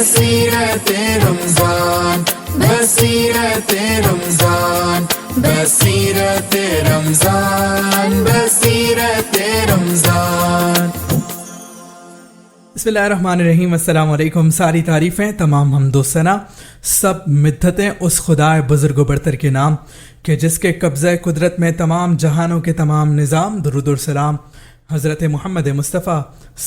بصیرت رمضان بصیرت رمضان بصیرت رمضان بصیرت رمضان۔ بسم اللہ الرحمن الرحیم۔ السلام علیکم۔ ساری تعریفیں، تمام حمد و ثنا، سب مدحتیں اس خدائے بزرگ و برتر کے نام کہ جس کے قبضہ قدرت میں تمام جہانوں کے تمام نظام۔ درود و سلام حضرت محمد مصطفیٰ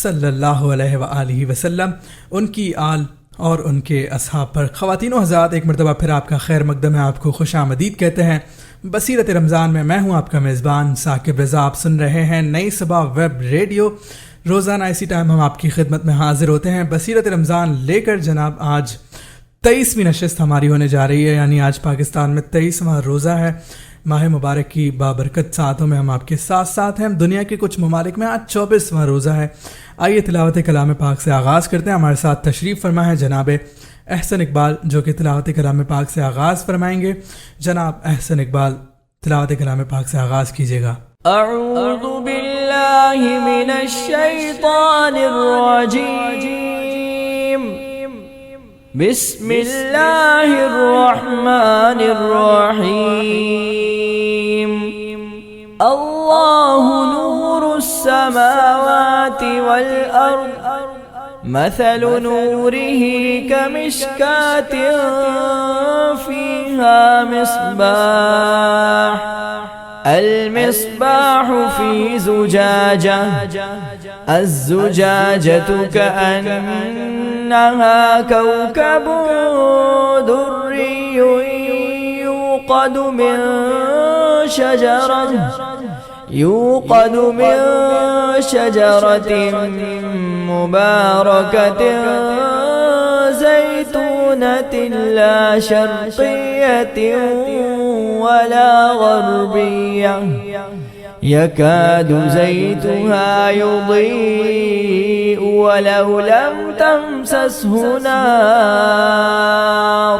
صلی اللہ علیہ وآلہ وسلم، ان کی آل اور ان کے اصحاب پر۔ خواتین و حضرات، ایک مرتبہ پھر آپ کا خیر مقدم ہے، آپ کو خوش آمدید کہتے ہیں بصیرت رمضان میں ہوں آپ کا میزبان ثاقب رضا۔ آپ سن رہے ہیں نئی صبح ویب ریڈیو۔ روزانہ اسی ٹائم ہم آپ کی خدمت میں حاضر ہوتے ہیں بصیرت رمضان لے کر۔ جناب آج 23ویں نشست ہماری ہونے جا رہی ہے، یعنی آج پاکستان میں 23واں روزہ ہے۔ ماہ مبارک کی بابرکت ساعتوں میں ہم آپ کے ساتھ ساتھ ہیں۔ دنیا کے کچھ ممالک میں آج 24واں روزہ ہے۔ آئیے تلاوت کلام پاک سے آغاز کرتے ہیں۔ ہمارے ساتھ تشریف فرما ہے جناب احسن اقبال، جو کہ تلاوت کلام پاک سے آغاز فرمائیں گے۔ جناب احسن اقبال، تلاوت کلام پاک سے آغاز کیجیے گا۔ اعوذ باللہ من الشیطان الرجیم، بسم اللہ الرحمن الرحیم۔ اللہ نور السماوات والارض، مثل نوره كمشكاة فيها مصباح، المصباح في زجاجة، الزجاجة كأنها كوكب دري يوقد من شجرة مباركة زيتونة لا شرقية ولا غربية، يكاد زيتها يضيء ولو لم تمسسه نار،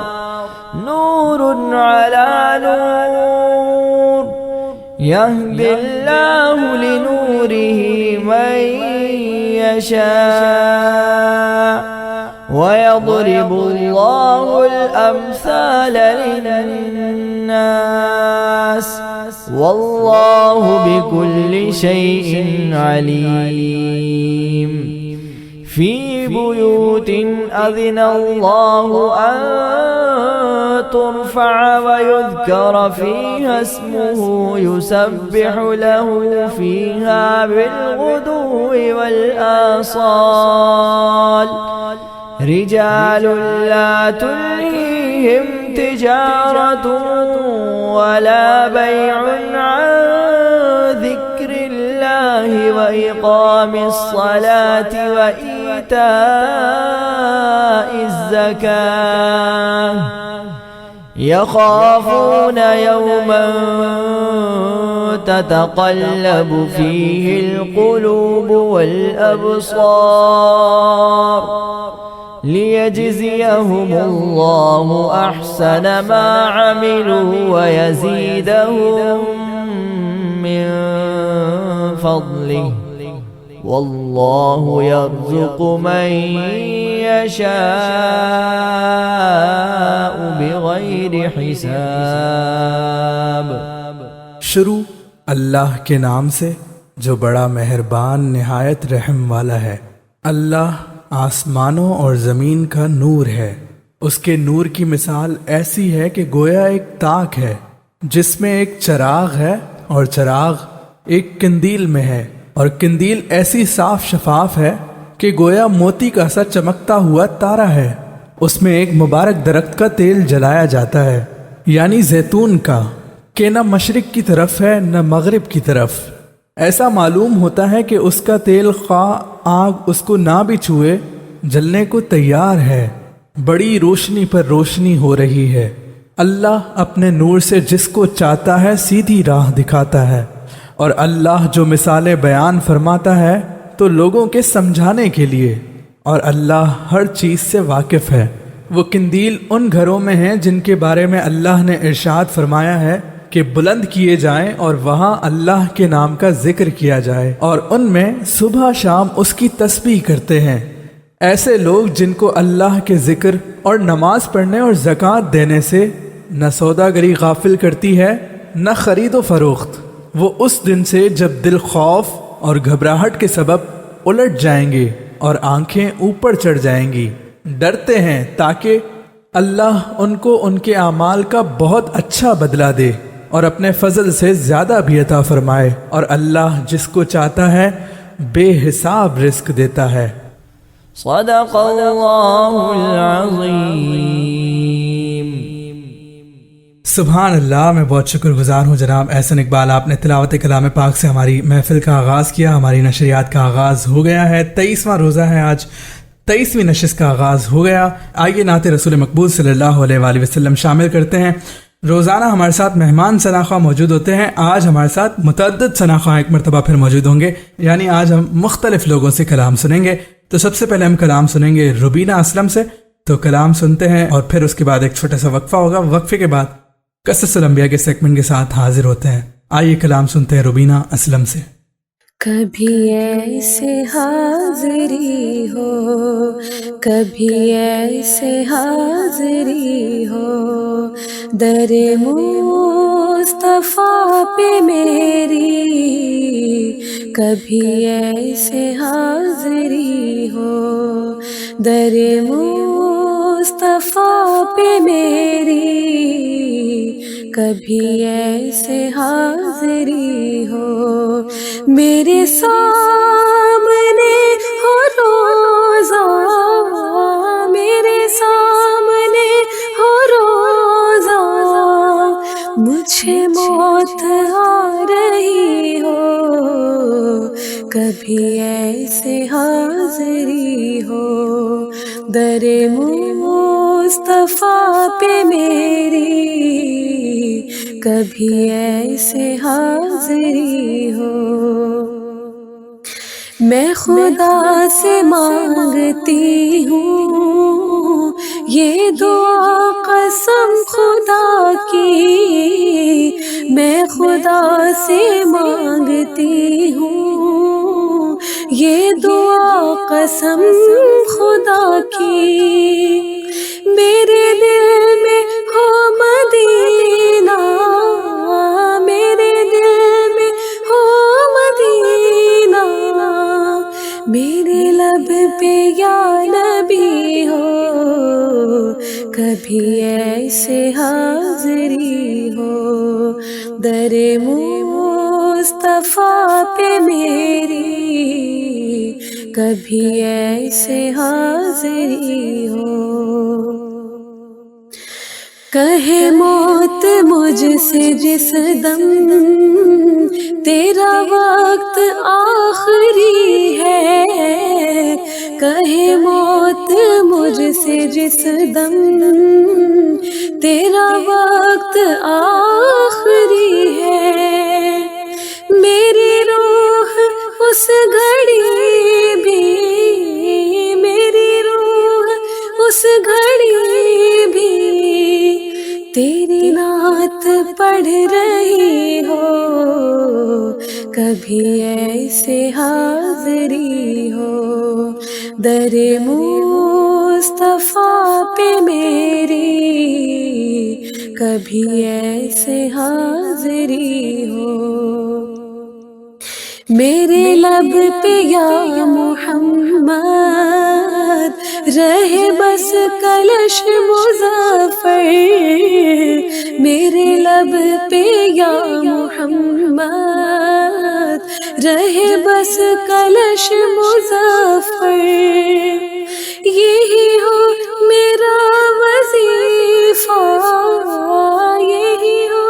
نور على نور، يهدي الله لنوره من يشاء، ويضرب الله الأمثال للناس، والله بكل شيء عليم۔ في بيوت أذن الله أن ترفع ويذكر فيها اسمه يسبح له فيها بالغدو والآصال، رجال لا تلهيهم تجارة ولا بيع عن ذكر الله وإقام الصلاة وإيتاء الزكاة، يخافون يوما تتقلب فيه القلوب والأبصار، ليجزيهم الله أحسن ما عملوا ويزيدهم من فضله، والله يرزق من يشاء بغير حساب۔ شروع اللہ کے نام سے جو بڑا مہربان نہایت رحم والا ہے۔ اللہ آسمانوں اور زمین کا نور ہے۔ اس کے نور کی مثال ایسی ہے کہ گویا ایک تاک ہے جس میں ایک چراغ ہے، اور چراغ ایک قندیل میں ہے، اور قندیل ایسی صاف شفاف ہے کہ گویا موتی کا سا چمکتا ہوا تارا ہے۔ اس میں ایک مبارک درخت کا تیل جلایا جاتا ہے، یعنی زیتون کا، کہ نہ مشرق کی طرف ہے نہ مغرب کی طرف۔ ایسا معلوم ہوتا ہے کہ اس کا تیل خواہ آگ اس کو نہ بھی چھوئے جلنے کو تیار ہے۔ بڑی روشنی پر روشنی ہو رہی ہے۔ اللہ اپنے نور سے جس کو چاہتا ہے سیدھی راہ دکھاتا ہے، اور اللہ جو مثالیں بیان فرماتا ہے تو لوگوں کے سمجھانے کے لیے، اور اللہ ہر چیز سے واقف ہے۔ وہ قندیل ان گھروں میں ہیں جن کے بارے میں اللہ نے ارشاد فرمایا ہے کہ بلند کیے جائیں اور وہاں اللہ کے نام کا ذکر کیا جائے، اور ان میں صبح شام اس کی تسبیح کرتے ہیں۔ ایسے لوگ جن کو اللہ کے ذکر اور نماز پڑھنے اور زکوٰۃ دینے سے نہ سوداگری غافل کرتی ہے نہ خرید و فروخت، وہ اس دن سے جب دل خوف اور گھبراہٹ کے سبب الٹ جائیں گے اور آنکھیں اوپر چڑھ جائیں گی، ڈرتے ہیں تاکہ اللہ ان کو ان کے اعمال کا بہت اچھا بدلہ دے اور اپنے فضل سے زیادہ بھی عطا فرمائے، اور اللہ جس کو چاہتا ہے بے حساب رزق دیتا ہے۔ صدق اللہ العظیم۔ سبحان اللہ، میں بہت شکر گزار ہوں جناب احسن اقبال، آپ نے تلاوت کلام پاک سے ہماری محفل کا آغاز کیا، ہماری نشریات کا آغاز ہو گیا ہے۔ 23واں روزہ ہے آج، 23ویں نشست کا آغاز ہو گیا۔ آئیے نعت رسول مقبول صلی اللہ علیہ وآلہ وسلم شامل کرتے ہیں۔ روزانہ ہمارے ساتھ مہمان ثناخواہ موجود ہوتے ہیں، آج ہمارے ساتھ متعدد ثناخواہ ایک مرتبہ پھر موجود ہوں گے، یعنی آج ہم مختلف لوگوں سے کلام سنیں گے۔ تو سب سے پہلے ہم کلام سنیں گے روبینہ اسلم سے، تو کلام سنتے ہیں اور پھر اس کے بعد ایک چھوٹا سا وقفہ ہوگا، وقفے کے بعد قصص الانبیاء کے سیگمنٹ کے ساتھ حاضر ہوتے ہیں۔ آئیے کلام سنتے ہیں روبینہ اسلم سے۔ کبھی ایسے حاضری ہو، کبھی ایسے حاضری ہو، در مصطفیٰ پہ میری، کبھی ایسے حاضری ہو، در مصطفیٰ پہ میری، کبھی ایسے حاضری ہو، میرے سامنے ہو روزہ، میرے سامنے ہو روزہ، مجھے موت آ رہی ہو، کبھی ایسے حاضری ہو، در مصطفیٰ پہ میری، کبھی ایسے حاضری ہو۔ میں خدا سے مانگتی ہوں یہ دعا قسم خدا کی، میں خدا سے مانگتی ہوں یہ دعا قسم خدا کی، میرے دل میں ہو مدینہ، میرے دل میں ہو مدینہ، میرے لب پہ یا نبی ہو، کبھی ایسے حاضری ہو، در مصطفیٰ پہ میری، کبھی ایسے حاضری ہو۔ کہے موت مجھ سے جس دم تیرا وقت آخری ہے، کہے موت مجھ سے جس دم تیرا وقت آخری ہے، میری روح اس گھڑی بھی، میری روح اس گھڑی بھی تیری نعت پڑھ رہی ہو، کبھی ایسے حاضری ہو، در مصطفیٰ پہ میری، کبھی ایسے حاضری ہو، میرے لب پہ یا محمد رہے بس کلش مظفر، میرے لب پہ یا محمد رہے بس کلش مظفر، یہی ہو میرا وظیفہ، یہی ہو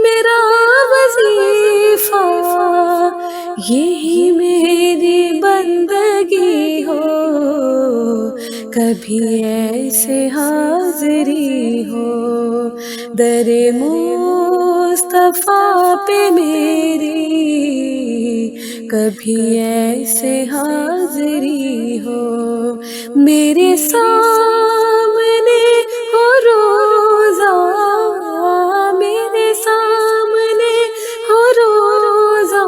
میرا وظیفہ، یہی میری بندگی ہو، کبھی ایسے حاضری ہو، در مصطفیٰ پہ میری، کبھی ایسے حاضری ہو، میرے سامنے ہو روزہ، میرے سامنے ہو روزہ،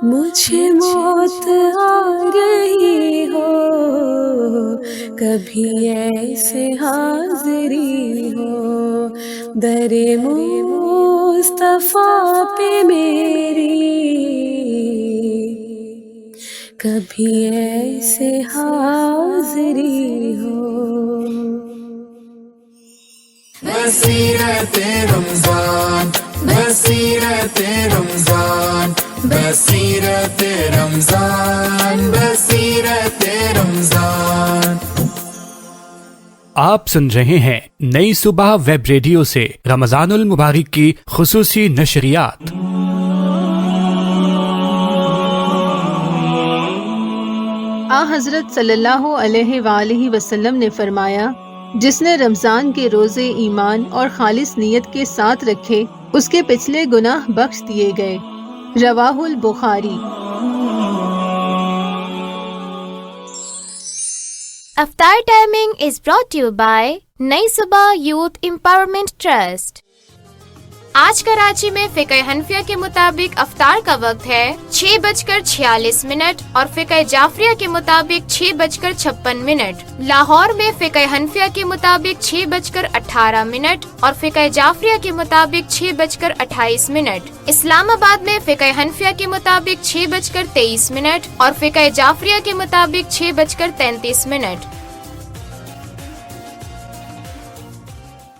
مجھے موت آ رہی ہو، کبھی ایسے حاضری ہو در مصطفیٰ پہ میری، کبھی ایسے حاضری ہو. بصیرت رمضان بصیرت رمضان بصیرت رمضان بصیرت رمضان. آپ سن رہے ہیں نئی صبح ویب ریڈیو سے رمضان المبارک کی خصوصی نشریات. حضرت صلی اللہ علیہ وآلہ وسلم نے فرمایا، جس نے رمضان کے روزے ایمان اور خالص نیت کے ساتھ رکھے اس کے پچھلے گناہ بخش دیے گئے. رواہ البخاری. افطار timing is brought to you by نئی صبح یوتھ امپاورمنٹ ٹرسٹ. آج کراچی میں فقہ حنفیہ کے مطابق افطار کا وقت ہے 6:46 اور فقہ جعفریہ کے مطابق 6:56. لاہور میں فقہ حنفیہ کے مطابق 6:18 اور فقہ جعفریہ کے مطابق 6:28. اسلام آباد میں فقہ حنفیہ کے مطابق 6:23 اور فقہ جعفریہ کے مطابق 6:33.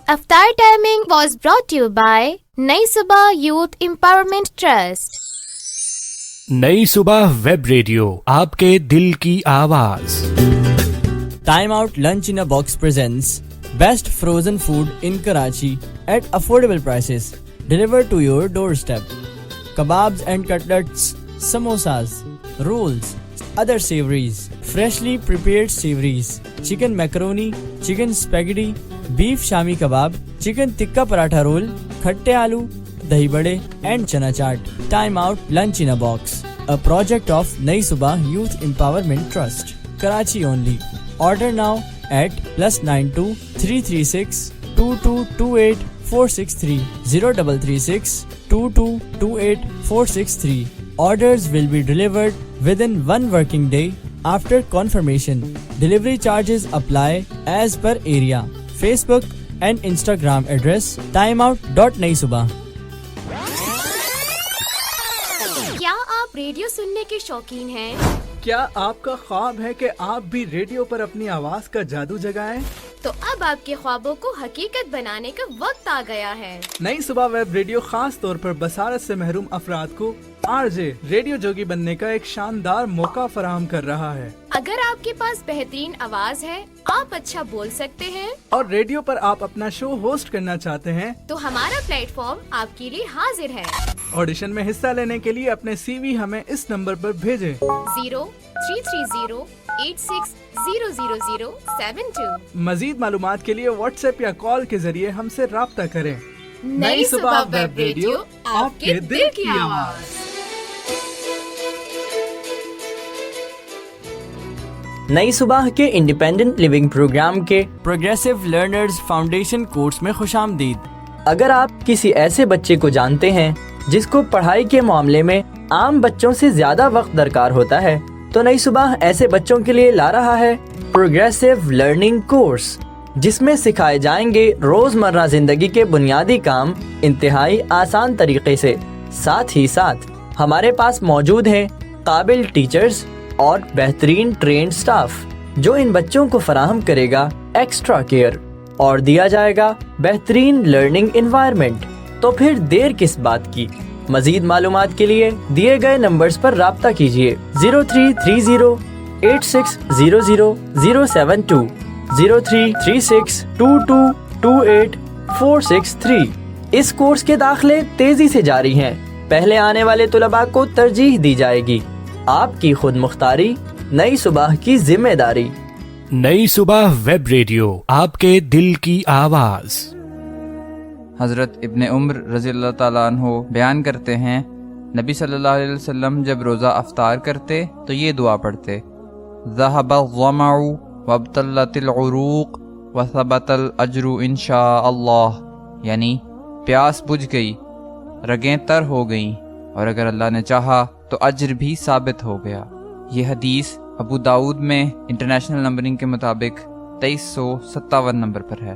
افطار timing was brought to you by نئی صبح یوتھ امپاورمنٹ ٹرسٹ. نئی صبح ویب ریڈیو، آپ کے دل کی آواز. Time out lunch in a box presents best frozen food in Karachi at affordable prices, delivered to your doorstep. Kebabs and cutlets, samosas, rolls, other savories, freshly prepared savories, chicken macaroni, chicken spaghetti, beef shami kebab, chicken tikka paratha roll, khatte aloo, dahi bade and chana chaat. Time out lunch in a box, a project of Nai Subah Youth Empowerment Trust, Karachi only. Order now at +92 336 2228 463 0336 2228 463. Orders will be delivered within 1 working day after confirmation. Delivery charges apply as per area. Facebook and Instagram address timeout.naisubah. کیا آپ radio سننے کے شوقین ہیں؟ کیا آپ کا خواب ہے کہ آپ بھی ریڈیو پر اپنی آواز کا جادو جگائیں؟ تو اب آپ کے خوابوں کو حقیقت بنانے کا وقت آ گیا ہے. نئی صبح ویب ریڈیو خاص طور پر بصارت سے محروم افراد کو RJ ریڈیو جوگی بننے کا ایک شاندار موقع فراہم کر رہا ہے. اگر آپ کے پاس بہترین آواز ہے، آپ اچھا بول سکتے ہیں اور ریڈیو پر آپ اپنا شو ہوسٹ کرنا چاہتے ہیں، تو ہمارا پلیٹ فارم آپ کے لیے حاضر ہے. آڈیشن میں حصہ لینے کے لیے اپنے CV ہمیں اس نمبر پر بھیجیں 033086000072. مزید معلومات کے لیے واٹس ایپ یا کال کے ذریعے ہم سے رابطہ کریں. نئی صبح ویب ریڈیو، آپ کے دل کی آواز. نئی صبح کے انڈیپینڈنٹ لیونگ پروگرام کے پروگریسو لرنرز فاؤنڈیشن کورس میں خوش آمدید. اگر آپ کسی ایسے بچے کو جانتے ہیں جس کو پڑھائی کے معاملے میں عام بچوں سے زیادہ وقت درکار ہوتا ہے، تو نئی صبح ایسے بچوں کے لیے لا رہا ہے پروگریسو لرننگ کورس، جس میں سکھائے جائیں گے روزمرہ زندگی کے بنیادی کام انتہائی آسان طریقے سے. ساتھ ہی ساتھ ہمارے پاس موجود ہیں قابل ٹیچرز اور بہترین ٹرینڈ سٹاف، جو ان بچوں کو فراہم کرے گا ایکسٹرا کیئر اور دیا جائے گا بہترین لرننگ انوائرمنٹ. تو پھر دیر کس بات کی؟ مزید معلومات کے لیے دیے گئے نمبرز پر رابطہ کیجیے 033086000072 03362228 اس کورس کے داخلے تیزی سے جاری ہیں. پہلے آنے والے طلباء کو ترجیح دی جائے گی. آپ کی خود مختاری، نئی صبح کی ذمہ داری. نئی صبح ویب ریڈیو، آپ کے دل کی آواز. حضرت ابن عمر رضی اللہ تعالیٰ عنہ بیان کرتے ہیں، نبی صلی اللہ علیہ وسلم جب روزہ افطار کرتے تو یہ دعا پڑھتے، ذہب الظمع وابتلت العروق وثبت الاجر انشاء اللہ، یعنی پیاس بجھ گئی، رگیں تر ہو گئیں، اور اگر اللہ نے چاہا تو اجر بھی ثابت ہو گیا. یہ حدیث ابو داؤد میں انٹرنیشنل نمبرنگ کے مطابق 2357 نمبر پر ہے۔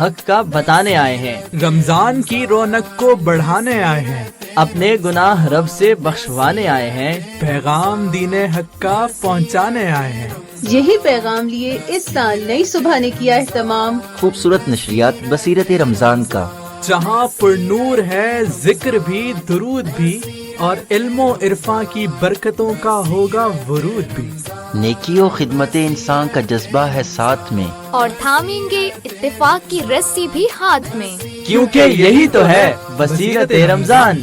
حق کا بتانے آئے ہیں، رمضان کی رونق کو بڑھانے آئے ہیں، اپنے گناہ رب سے بخشوانے آئے ہیں، پیغام دین حق کا پہنچانے آئے ہیں۔ یہی پیغام لیے اس سال نئی صبح نے کیا اہتمام خوبصورت نشریات بصیرت رمضان کا، جہاں پر نور ہے ذکر بھی، درود بھی، اور علم و عرفاں کی برکتوں کا ہوگا ورود بھی۔ نیکی و خدمت انسان کا جذبہ ہے ساتھ میں، اور تھامیں گے اتفاق کی رسی بھی ہاتھ میں، کیونکہ یہی تو ہے بصیرت رمضان۔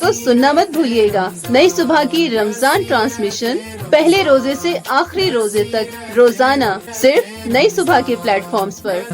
تو سننا مت بھولیے گا نئی صبح کی رمضان ٹرانسمیشن پہلے روزے سے آخری روزے تک روزانہ صرف نئی صبح کے پلیٹ فارمز پر۔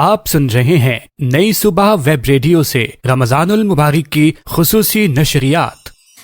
آپ سن رہے ہیں نئی صبح ویب ریڈیو سے رمضان المبارک کی خصوصی نشریات۔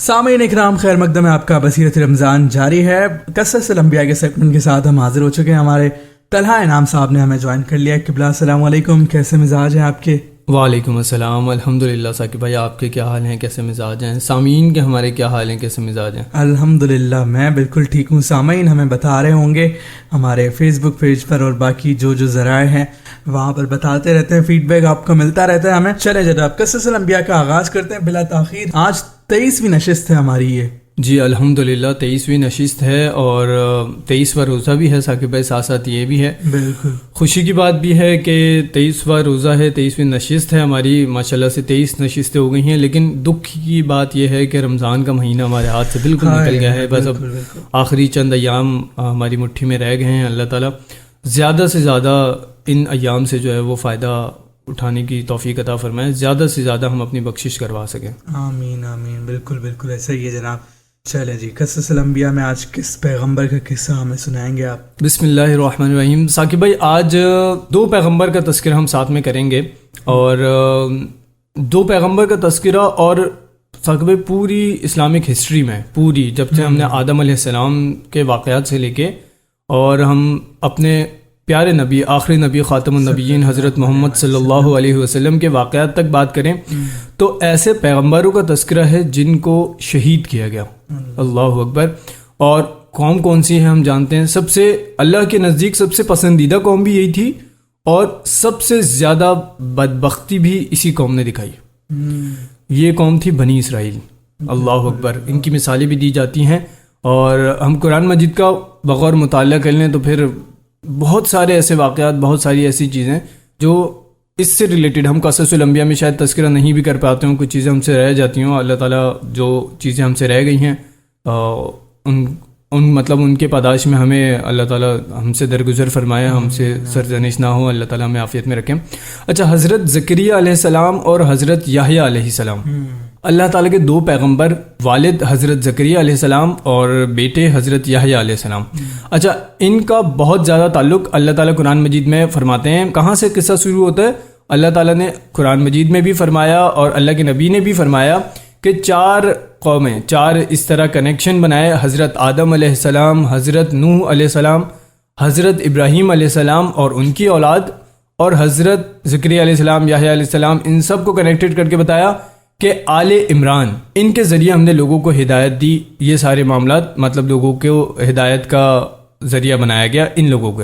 سامعین اکرام، خیر مقدم ہے، آپ کا بصیرت رمضان جاری ہے۔ قصص الانبیاء کے سیگمنٹ کے ساتھ ہم حاضر ہو چکے ہیں۔ ہمارے طلحہ انعام صاحب نے ہمیں جوائن کر لیا۔ قبلہ السلام علیکم، کیسے مزاج ہیں آپ کے؟ وعلیکم السلام، الحمدللہ۔ ثاقب بھائی آپ کے کیا حال ہیں، کیسے مزاج ہیں؟ سامعین کے ہمارے کیا حال ہیں، کیسے مزاج ہیں؟ الحمدللہ میں بالکل ٹھیک ہوں۔ سامعین ہمیں بتا رہے ہوں گے ہمارے فیس بک پیج پر اور باقی جو ذرائع ہیں وہاں پر بتاتے رہتے ہیں، فیڈ بیک آپ کو ملتا رہتا ہے ہمیں۔ چلے جناب، قصص الانبیاء کا آغاز کرتے ہیں بلا تاخیر۔ آج 23ویں نشست ہے ہماری یہ۔ جی الحمدللہ 23ویں نشست ہے اور 23واں روزہ بھی ہے ثاقب بھائی، ساتھ ساتھ یہ بھی ہے بالکل خوشی کی بات بھی ہے کہ 23واں روزہ ہے، 23ویں نشست ہے ہماری، ماشاءاللہ سے 23 نشستیں ہو گئی ہیں۔ لیکن دکھ کی بات یہ ہے کہ رمضان کا مہینہ ہمارے ہاتھ سے بالکل نکل گیا ہے۔ بس اب آخری چند ایام ہماری مٹھی میں رہ گئے ہیں۔ اللہ تعالیٰ زیادہ سے زیادہ ان ایام سے جو ہے وہ فائدہ اٹھانے کی توفیق عطا فرمائے، زیادہ سے زیادہ ہم اپنی بخشش کروا سکیں۔ آمین آمین، بالکل بالکل ایسا ہی ہے جناب۔ چلے جی، قصص الانبیاء میں آج کس پیغمبر کا قصہ ہمیں سنائیں گے آپ؟ بسم اللہ الرحمن الرحیم۔ ثاقب بھائی آج 2 پیغمبر کا تذکرہ ہم ساتھ میں کریں گے، اور 2 پیغمبر کا تذکرہ، اور ثاقب بھائی پوری اسلامک ہسٹری میں، پوری جب سے ہم نے آدم علیہ السلام کے واقعات سے لے کے اور ہم اپنے پیارے نبی، آخری نبی، خاتم النبیین حضرت محمد صلی اللہ علیہ وسلم کے واقعات تک بات کریں تو ایسے پیغمبروں کا تذکرہ ہے جن کو شہید کیا گیا۔ اللہ اکبر۔ اور قوم کون سی ہے ہم جانتے ہیں، سب سے اللہ کے نزدیک سب سے پسندیدہ قوم بھی یہی تھی، اور سب سے زیادہ بدبختی بھی اسی قوم نے دکھائی۔ یہ قوم تھی بنی اسرائیل۔ اللہ اکبر۔ ان کی مثالیں بھی دی جاتی ہیں، اور ہم قرآن مجید کا بغور مطالعہ کر لیں تو پھر بہت سارے ایسے واقعات، بہت ساری ایسی چیزیں جو اس سے ریلیٹڈ ہم قصص الانبیاء میں شاید تذکرہ نہیں بھی کر پاتے ہوں، کچھ چیزیں ہم سے رہ جاتی ہوں۔ اللہ تعالیٰ جو چیزیں ہم سے رہ گئی ہیں ان کے پاداش میں ہمیں اللہ تعالیٰ ہم سے درگزر فرمائے، ہم سے سرزنش نہ ہو، اللہ تعالیٰ ہمیں عافیت میں رکھیں۔ اچھا، حضرت زکریا علیہ السلام اور حضرت یحییٰ علیہ السلام، اللہ تعالیٰ کے 2 پیغمبر، والد حضرت زکریا علیہ السلام اور بیٹے حضرت یحییٰ علیہ السلام۔ اچھا، ان کا بہت زیادہ تعلق اللہ تعالیٰ قرآن مجید میں فرماتے ہیں۔ کہاں سے قصہ شروع ہوتا ہے؟ اللہ تعالیٰ نے قرآن مجید میں بھی فرمایا اور اللہ کے نبی نے بھی فرمایا کہ 4 قومیں، 4 اس طرح کنیکشن بنائے، حضرت آدم علیہ السلام، حضرت نوح علیہ السلام، حضرت ابراہیم علیہ السلام اور ان کی اولاد، اور حضرت زکریا علیہ السلام، یحییٰ علیہ السلام، ان سب کو کنیکٹڈ کر کے بتایا کہ آل عمران، ان کے ذریعے ہم نے لوگوں کو ہدایت دی۔ یہ سارے معاملات مطلب لوگوں کو ہدایت کا ذریعہ بنایا گیا ان لوگوں کو۔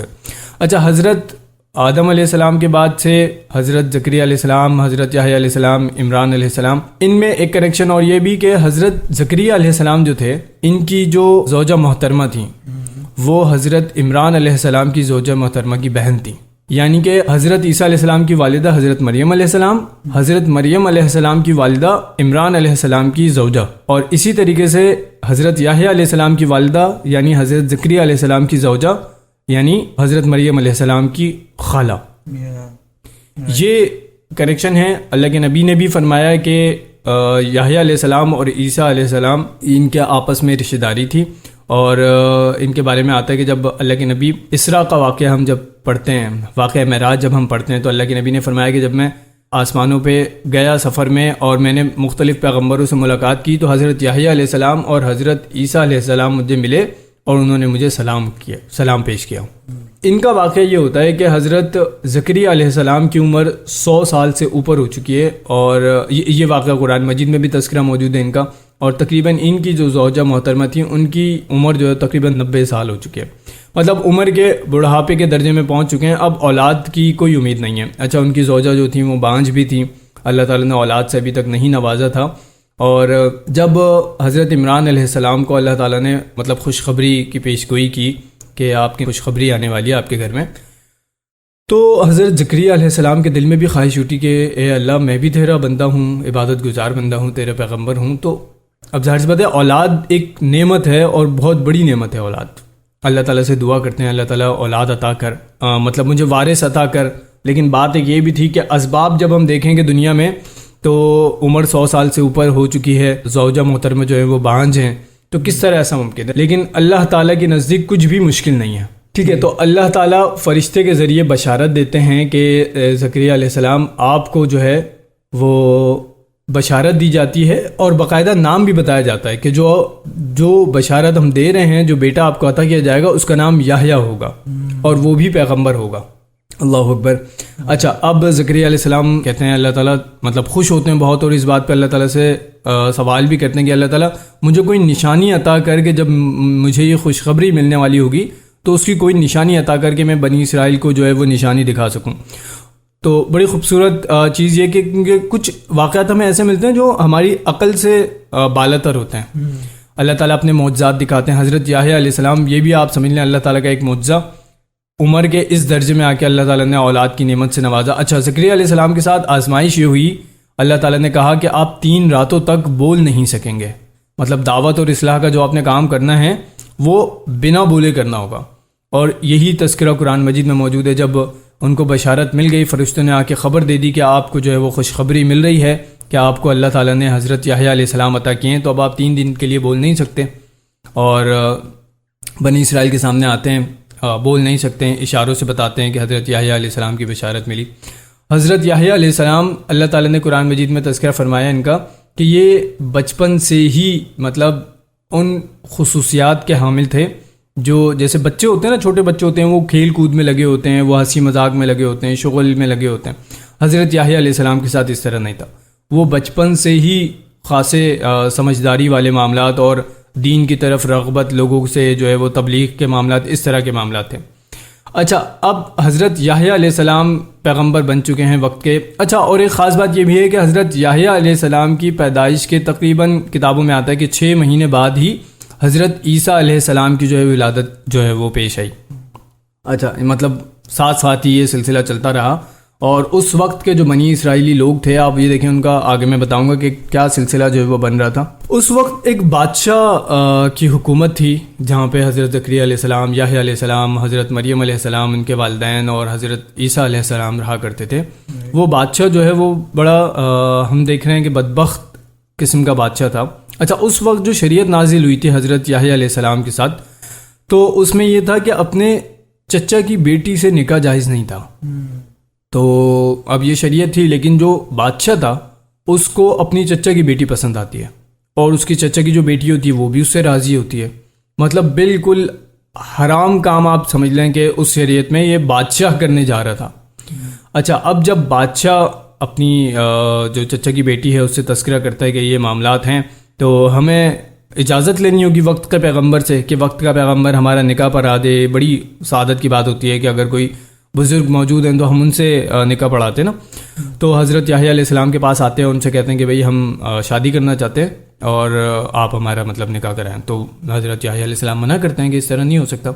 اچھا، حضرت آدم علیہ السلام کے بعد سے حضرت زکریا علیہ السلام، حضرت یحییٰ علیہ السلام، عمران علیہ السلام، ان میں ایک کنیکشن اور یہ بھی کہ حضرت زکریا علیہ السلام جو تھے، ان کی جو زوجہ محترمہ تھیں وہ حضرت عمران علیہ السلام کی زوجہ محترمہ کی بہن تھیں، یعنی کہ حضرت عیسیٰ علیہ السلام کی والدہ حضرت مریم علیہ السلام، حضرت مریم علیہ السلام کی والدہ عمران علیہ السلام کی زوجہ، اور اسی طریقے سے حضرت یحییٰ علیہ السلام کی والدہ یعنی حضرت زکریا علیہ السلام کی زوجہ یعنی حضرت مریم علیہ السلام کی خالہ۔ یہ کنیکشن ہے۔ اللہ کے نبی نے بھی فرمایا کہ یحییٰ علیہ السلام اور عیسیٰ علیہ السلام ان کے آپس میں رشتہ داری تھی، اور ان کے بارے میں آتا ہے کہ جب اللہ کے نبی اسراء کا واقعہ ہم جب پڑھتے ہیں، واقعہ معراج جب ہم پڑھتے ہیں تو اللہ کے نبی نے فرمایا کہ جب میں آسمانوں پہ گیا سفر میں اور میں نے مختلف پیغمبروں سے ملاقات کی تو حضرت یحییٰ علیہ السلام اور حضرت عیسیٰ علیہ السلام مجھے ملے اور انہوں نے مجھے سلام پیش کیا. ان کا واقعہ یہ ہوتا ہے کہ حضرت زکریا علیہ السلام کی عمر 100 سال سے اوپر ہو چکی ہے اور یہ واقعہ قرآن مجید میں بھی تذکرہ موجود ہے ان کا. اور تقریباً ان کی جو زوجہ محترمہ تھیں ان کی عمر جو ہے تقریباً 90 سال ہو چکی ہے. مطلب عمر کے بڑھاپے کے درجے میں پہنچ چکے ہیں, اب اولاد کی کوئی امید نہیں ہے. اچھا ان کی زوجہ جو تھیں وہ بانجھ بھی تھیں, اللہ تعالیٰ نے اولاد سے ابھی تک نہیں نوازا تھا. اور جب حضرت عمران علیہ السلام کو اللہ تعالیٰ نے مطلب خوشخبری کی پیشگوئی کی کہ آپ کی خوشخبری آنے والی ہے آپ کے گھر میں, تو حضرت زکریا علیہ السلام کے دل میں بھی خواہش اٹھی کہ اے اللہ میں بھی تیرا بندہ ہوں, عبادت گزار بندہ ہوں, تیرا پیغمبر ہوں. تو اب ظاہر سی بات ہے اولاد ایک نعمت ہے اور بہت بڑی نعمت ہے اولاد. اللہ تعالیٰ سے دعا کرتے ہیں اللہ تعالیٰ اولاد عطا کر, مطلب مجھے وارث عطا کر. لیکن بات ایک یہ بھی تھی کہ اسباب جب ہم دیکھیں گے دنیا میں تو عمر 100 سال سے اوپر ہو چکی ہے, زوجہ محترمہ جو ہے وہ بانجھ ہیں, تو کس طرح ایسا ممکن ہے. لیکن اللہ تعالیٰ کے نزدیک کچھ بھی مشکل نہیں ہے. ٹھیک ہے, تو اللہ تعالیٰ فرشتے کے ذریعے بشارت دیتے ہیں کہ زکریا علیہ السلام آپ کو جو ہے وہ بشارت دی جاتی ہے اور باقاعدہ نام بھی بتایا جاتا ہے کہ جو بشارت ہم دے رہے ہیں, جو بیٹا آپ کو عطا کیا جائے گا اس کا نام یحییٰ ہوگا اور وہ بھی پیغمبر ہوگا. اللہ اکبر. اچھا اب زکریا علیہ السلام کہتے ہیں اللہ تعالیٰ مطلب خوش ہوتے ہیں بہت اور اس بات پہ اللہ تعالیٰ سے سوال بھی کرتے ہیں کہ اللہ تعالیٰ مجھے کوئی نشانی عطا کر کے جب مجھے یہ خوشخبری ملنے والی ہوگی تو اس کی کوئی نشانی عطا کر کے میں بنی اسرائیل کو جو ہے وہ نشانی دکھا سکوں. تو بڑی خوبصورت چیز یہ کہ کیونکہ کچھ واقعات ہمیں ایسے ملتے ہیں جو ہماری عقل سے بالاتر ہوتے ہیں. اللہ تعالیٰ اپنے معجزات دکھاتے ہیں. حضرت یحییٰ علیہ السلام یہ بھی آپ سمجھ لیں اللہ تعالیٰ کا ایک معجزہ, عمر کے اس درجے میں آ کے اللہ تعالیٰ نے اولاد کی نعمت سے نوازا. اچھا زکریا علیہ السلام کے ساتھ آزمائش یہ ہوئی, اللہ تعالیٰ نے کہا کہ آپ 3 راتوں تک بول نہیں سکیں گے. مطلب دعوت اور اصلاح کا جو آپ نے کام کرنا ہے وہ بنا بولے کرنا ہوگا. اور یہی تذکرہ قرآن مجید میں موجود ہے. جب ان کو بشارت مل گئی, فرشتوں نے آ کے خبر دے دی کہ آپ کو جو ہے وہ خوشخبری مل رہی ہے کہ آپ کو اللہ تعالیٰ نے حضرت یحییٰ علیہ السلام عطا کیے ہیں, تو اب آپ 3 دن کے لیے بول نہیں سکتے اور بنی اسرائیل کے سامنے آتے ہیں, بول نہیں سکتے ہیں, اشاروں سے بتاتے ہیں کہ حضرت یحییٰ علیہ السلام کی بشارت ملی. حضرت یحییٰ علیہ السلام اللہ تعالیٰ نے قرآن مجید میں تذکرہ فرمایا ان کا کہ یہ بچپن سے ہی مطلب ان خصوصیات کے حامل تھے جو جیسے بچے ہوتے ہیں نا, چھوٹے بچے ہوتے ہیں وہ کھیل کود میں لگے ہوتے ہیں, وہ ہنسی مذاق میں لگے ہوتے ہیں, شغل میں لگے ہوتے ہیں. حضرت یحییٰ علیہ السلام کے ساتھ اس طرح نہیں تھا. وہ بچپن سے ہی خاصے سمجھداری والے معاملات اور دین کی طرف رغبت, لوگوں سے جو ہے وہ تبلیغ کے معاملات, اس طرح کے معاملات تھے. اچھا اب حضرت یحییٰ علیہ السلام پیغمبر بن چکے ہیں وقت کے. اچھا اور ایک خاص بات یہ بھی ہے کہ حضرت یحییٰ علیہ السلام کی پیدائش کے تقریباً کتابوں میں آتا ہے کہ 6 مہینے بعد ہی حضرت عیسیٰ علیہ السلام کی جو ہے ولادت جو ہے وہ پیش آئی. اچھا مطلب ساتھ ساتھ ہی یہ سلسلہ چلتا رہا. اور اس وقت کے جو بنی اسرائیلی لوگ تھے, آپ یہ دیکھیں ان کا آگے میں بتاؤں گا کہ کیا سلسلہ جو ہے وہ بن رہا تھا. اس وقت ایک بادشاہ کی حکومت تھی جہاں پہ حضرت زکریا علیہ السلام, یحییٰ علیہ السلام, حضرت مریم علیہ السلام, ان کے والدین اور حضرت عیسیٰ علیہ السلام رہا کرتے تھے. وہ بادشاہ جو ہے وہ بڑا ہم دیکھ رہے ہیں کہ بدبخت قسم کا بادشاہ تھا. اچھا اس وقت جو شریعت نازل ہوئی تھی حضرت یحییٰ علیہ السلام کے ساتھ, تو اس میں یہ تھا کہ اپنے چچا کی بیٹی سے نکاح جائز نہیں تھا. تو اب یہ شریعت تھی, لیکن جو بادشاہ تھا اس کو اپنی چچا کی بیٹی پسند آتی ہے اور اس کی چچا کی جو بیٹی ہوتی ہے وہ بھی اس سے راضی ہوتی ہے. مطلب بالکل حرام کام آپ سمجھ لیں کہ اس شریعت میں یہ بادشاہ کرنے جا رہا تھا. اچھا اب جب بادشاہ اپنی جو چچا کی بیٹی ہے اس سے تذکرہ کرتا ہے کہ یہ معاملات ہیں, تو ہمیں اجازت لینی ہوگی وقت کے پیغمبر سے کہ وقت کا پیغمبر ہمارا نکاح پڑھا دے. بڑی سعادت کی بات ہوتی ہے کہ اگر کوئی بزرگ موجود ہیں تو ہم ان سے نکاح پڑھاتے ہیں نا. تو حضرت یحییٰ علیہ السلام کے پاس آتے ہیں, ان سے کہتے ہیں کہ بھئی ہم شادی کرنا چاہتے ہیں اور آپ ہمارا مطلب نکاح کرائیں. تو حضرت یحییٰ علیہ السلام منع کرتے ہیں کہ اس طرح نہیں ہو سکتا.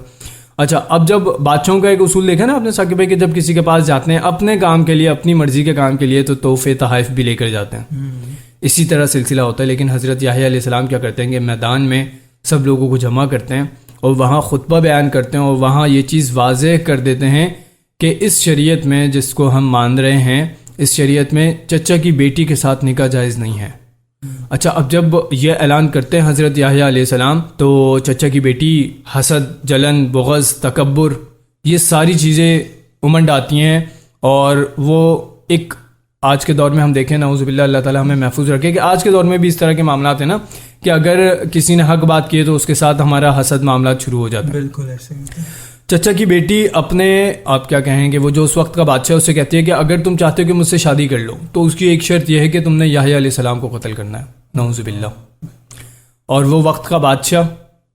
اچھا اب جب بادشاہوں کا ایک اصول دیکھا نا آپ نے ثاقب بھائی, کہ جب کسی کے پاس جاتے ہیں اپنے کام کے لیے, اپنی مرضی کے کام کے لیے, تو تحفے تحائف بھی لے کر جاتے ہیں. اسی طرح سلسلہ ہوتا ہے. لیکن حضرت یحییٰ علیہ السلام کیا کرتے ہیں کہ میدان میں سب لوگوں کو جمع کرتے ہیں اور وہاں خطبہ بیان کرتے ہیں اور وہاں یہ چیز واضح کر دیتے ہیں کہ اس شریعت میں جس کو ہم مان رہے ہیں, اس شریعت میں چچا کی بیٹی کے ساتھ نکاح جائز نہیں ہے. اچھا اب جب یہ اعلان کرتے ہیں حضرت یحییٰ علیہ السلام, تو چچا کی بیٹی حسد, جلن, بغض, تکبر, یہ ساری چیزیں امنڈ آتی ہیں اور وہ ایک آج کے دور میں ہم دیکھیں نعوذ باللہ اللہ تعالیٰ ہمیں محفوظ رکھے کہ آج کے دور میں بھی اس طرح کے معاملات ہیں نا کہ اگر کسی نے حق بات کی ہے تو اس کے ساتھ ہمارا حسد معاملات شروع ہو جاتا ہے. بالکل ایسے ہی. چچا کی بیٹی اپنے آپ کیا کہیں گے وہ جو اس وقت کا بادشاہ اس سے کہتی ہے کہ اگر تم چاہتے ہو کہ مجھ سے شادی کر لو تو اس کی ایک شرط یہ ہے کہ تم نے یحییٰ علیہ السلام کو قتل کرنا ہے. نعوذ باللہ. اور وہ وقت کا بادشاہ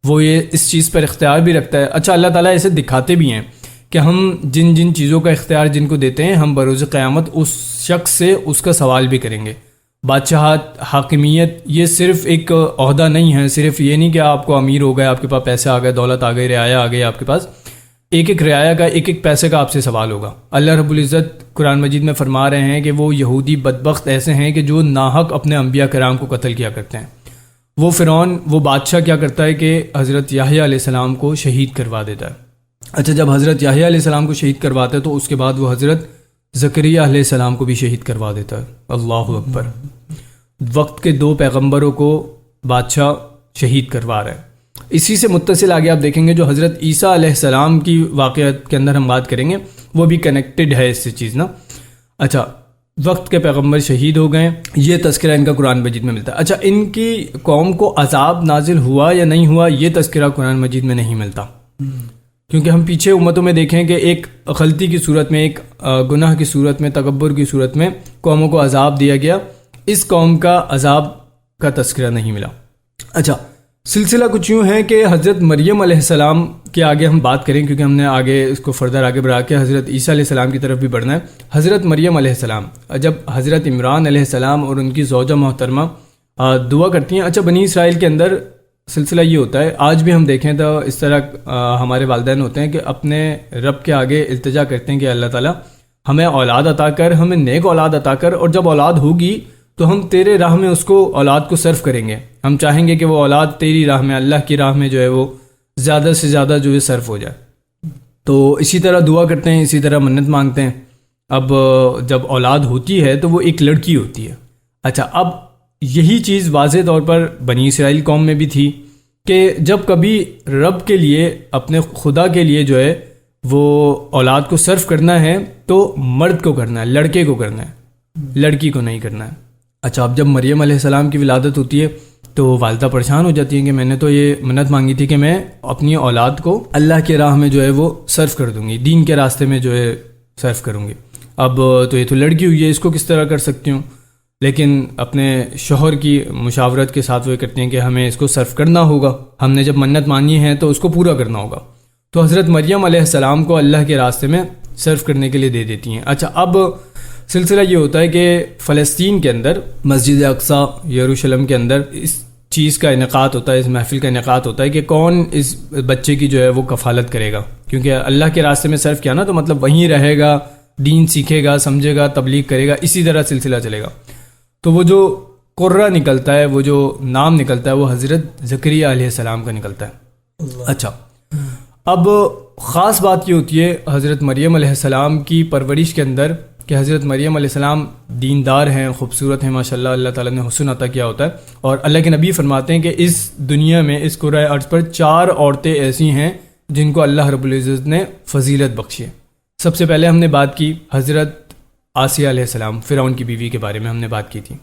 وہ یہ اس چیز پر اختیار بھی رکھتا ہے. اچھا اللہ تعالیٰ اسے دکھاتے بھی ہیں کہ ہم جن جن چیزوں کا اختیار جن کو دیتے ہیں ہم بروز قیامت اس شخص سے اس کا سوال بھی کریں گے. بادشاہت حاکمیت یہ صرف ایک عہدہ نہیں ہے, صرف یہ نہیں کہ آپ کو امیر ہو گئے, آپ کے پاس پیسے آ گئے, دولت آ گئی, رعایا آ گئی آپ کے پاس. ایک ایک رعایا کا ایک ایک پیسے کا آپ سے سوال ہوگا. اللہ رب العزت قرآن مجید میں فرما رہے ہیں کہ وہ یہودی بدبخت ایسے ہیں کہ جو ناحق اپنے انبیاء کرام کو قتل کیا کرتے ہیں. وہ فرعون وہ بادشاہ کیا کرتا ہے کہ حضرت یحییٰ علیہ السلام کو شہید کروا دیتا ہے. اچھا جب حضرت یحییٰ علیہ السلام کو شہید کرواتا ہے تو اس کے بعد وہ حضرت زکریا علیہ السلام کو بھی شہید کروا دیتا ہے. اللہ اکبر. وقت کے 2 پیغمبروں کو بادشاہ شہید کروا رہا ہے. اسی سے متصل آگے آپ دیکھیں گے جو حضرت عیسیٰ علیہ السلام کی واقعات کے اندر ہم بات کریں گے وہ بھی کنیکٹڈ ہے اس سے چیز نا. اچھا وقت کے پیغمبر شہید ہو گئے, یہ تذکرہ ان کا قرآن مجید میں ملتا ہے. اچھا ان کی قوم کو عذاب نازل ہوا یا نہیں ہوا یہ تذکرہ قرآن مجید میں نہیں ملتا, کیونکہ ہم پیچھے امتوں میں دیکھیں کہ ایک غلطی کی صورت میں, ایک گناہ کی صورت میں, تکبر کی صورت میں قوموں کو عذاب دیا گیا. اس قوم کا عذاب کا تذکرہ نہیں ملا. اچھا سلسلہ کچھ یوں ہے کہ حضرت مریم علیہ السلام کے آگے ہم بات کریں کیونکہ ہم نے آگے اس کو فردر آگے بڑھا کے حضرت عیسیٰ علیہ السلام کی طرف بھی بڑھنا ہے. حضرت مریم علیہ السلام جب حضرت عمران علیہ السلام اور ان کی زوجہ محترمہ دعا کرتی ہیں. اچھا بنی اسرائیل کے اندر سلسلہ یہ ہوتا ہے, آج بھی ہم دیکھیں تو اس طرح ہمارے والدین ہوتے ہیں کہ اپنے رب کے آگے التجا کرتے ہیں کہ اللہ تعالیٰ ہمیں اولاد عطا کر, ہمیں نیک اولاد عطا کر, اور جب اولاد ہوگی تو ہم تیرے راہ میں اس کو اولاد کو صرف کریں گے. ہم چاہیں گے کہ وہ اولاد تیری راہ میں, اللہ کی راہ میں جو ہے وہ زیادہ سے زیادہ جو ہے صرف ہو جائے. تو اسی طرح دعا کرتے ہیں, اسی طرح منت مانگتے ہیں. اب جب اولاد ہوتی ہے تو وہ ایک لڑکی ہوتی ہے. اچھا اب یہی چیز واضح طور پر بنی اسرائیل قوم میں بھی تھی کہ جب کبھی رب کے لیے, اپنے خدا کے لیے جو ہے وہ اولاد کو صرف کرنا ہے تو مرد کو کرنا ہے, لڑکے کو کرنا ہے, لڑکی کو نہیں کرنا ہے. اچھا اب جب مریم علیہ السلام کی ولادت ہوتی ہے تو والدہ پریشان ہو جاتی ہیں کہ میں نے تو یہ منت مانگی تھی کہ میں اپنی اولاد کو اللہ کے راہ میں جو ہے وہ صرف کر دوں گی, دین کے راستے میں جو ہے صرف کروں گی. اب تو یہ تو لڑکی ہوئی ہے, اس کو کس طرح کر سکتی ہوں. لیکن اپنے شوہر کی مشاورت کے ساتھ وہ کرتے ہیں کہ ہمیں اس کو صرف کرنا ہوگا, ہم نے جب منت مانی ہے تو اس کو پورا کرنا ہوگا. تو حضرت مریم علیہ السلام کو اللہ کے راستے میں صرف کرنے کے لیے دے دیتی ہیں. اچھا اب سلسلہ یہ ہوتا ہے کہ فلسطین کے اندر مسجد اقصیٰ یروشلم کے اندر اس چیز کا انعقاد ہوتا ہے, اس محفل کا انعقاد ہوتا ہے کہ کون اس بچے کی جو ہے وہ کفالت کرے گا, کیونکہ اللہ کے راستے میں صرف کیا نا تو مطلب وہیں رہے گا, دین سیکھے گا, سمجھے گا, تبلیغ کرے گا, اسی طرح سلسلہ چلے گا. تو وہ جو قرہ نکلتا ہے, وہ جو نام نکلتا ہے وہ حضرت زکریا علیہ السلام کا نکلتا ہے. اچھا اب خاص بات یہ ہوتی ہے حضرت مریم علیہ السلام کی پرورش کے اندر کہ حضرت مریم علیہ السلام دیندار ہیں, خوبصورت ہیں ماشاءاللہ, اللہ تعالیٰ نے حسن عطا کیا ہوتا ہے. اور اللہ کے نبی فرماتے ہیں کہ اس دنیا میں, اس کرۂ ارض پر 4 عورتیں ایسی ہیں جن کو اللہ رب العزت نے فضیلت بخشی ہے. سب سے پہلے ہم نے بات کی حضرت آسیہ علیہ السلام, فرعون کی بیوی کے بارے میں ہم نے بات کی تھی.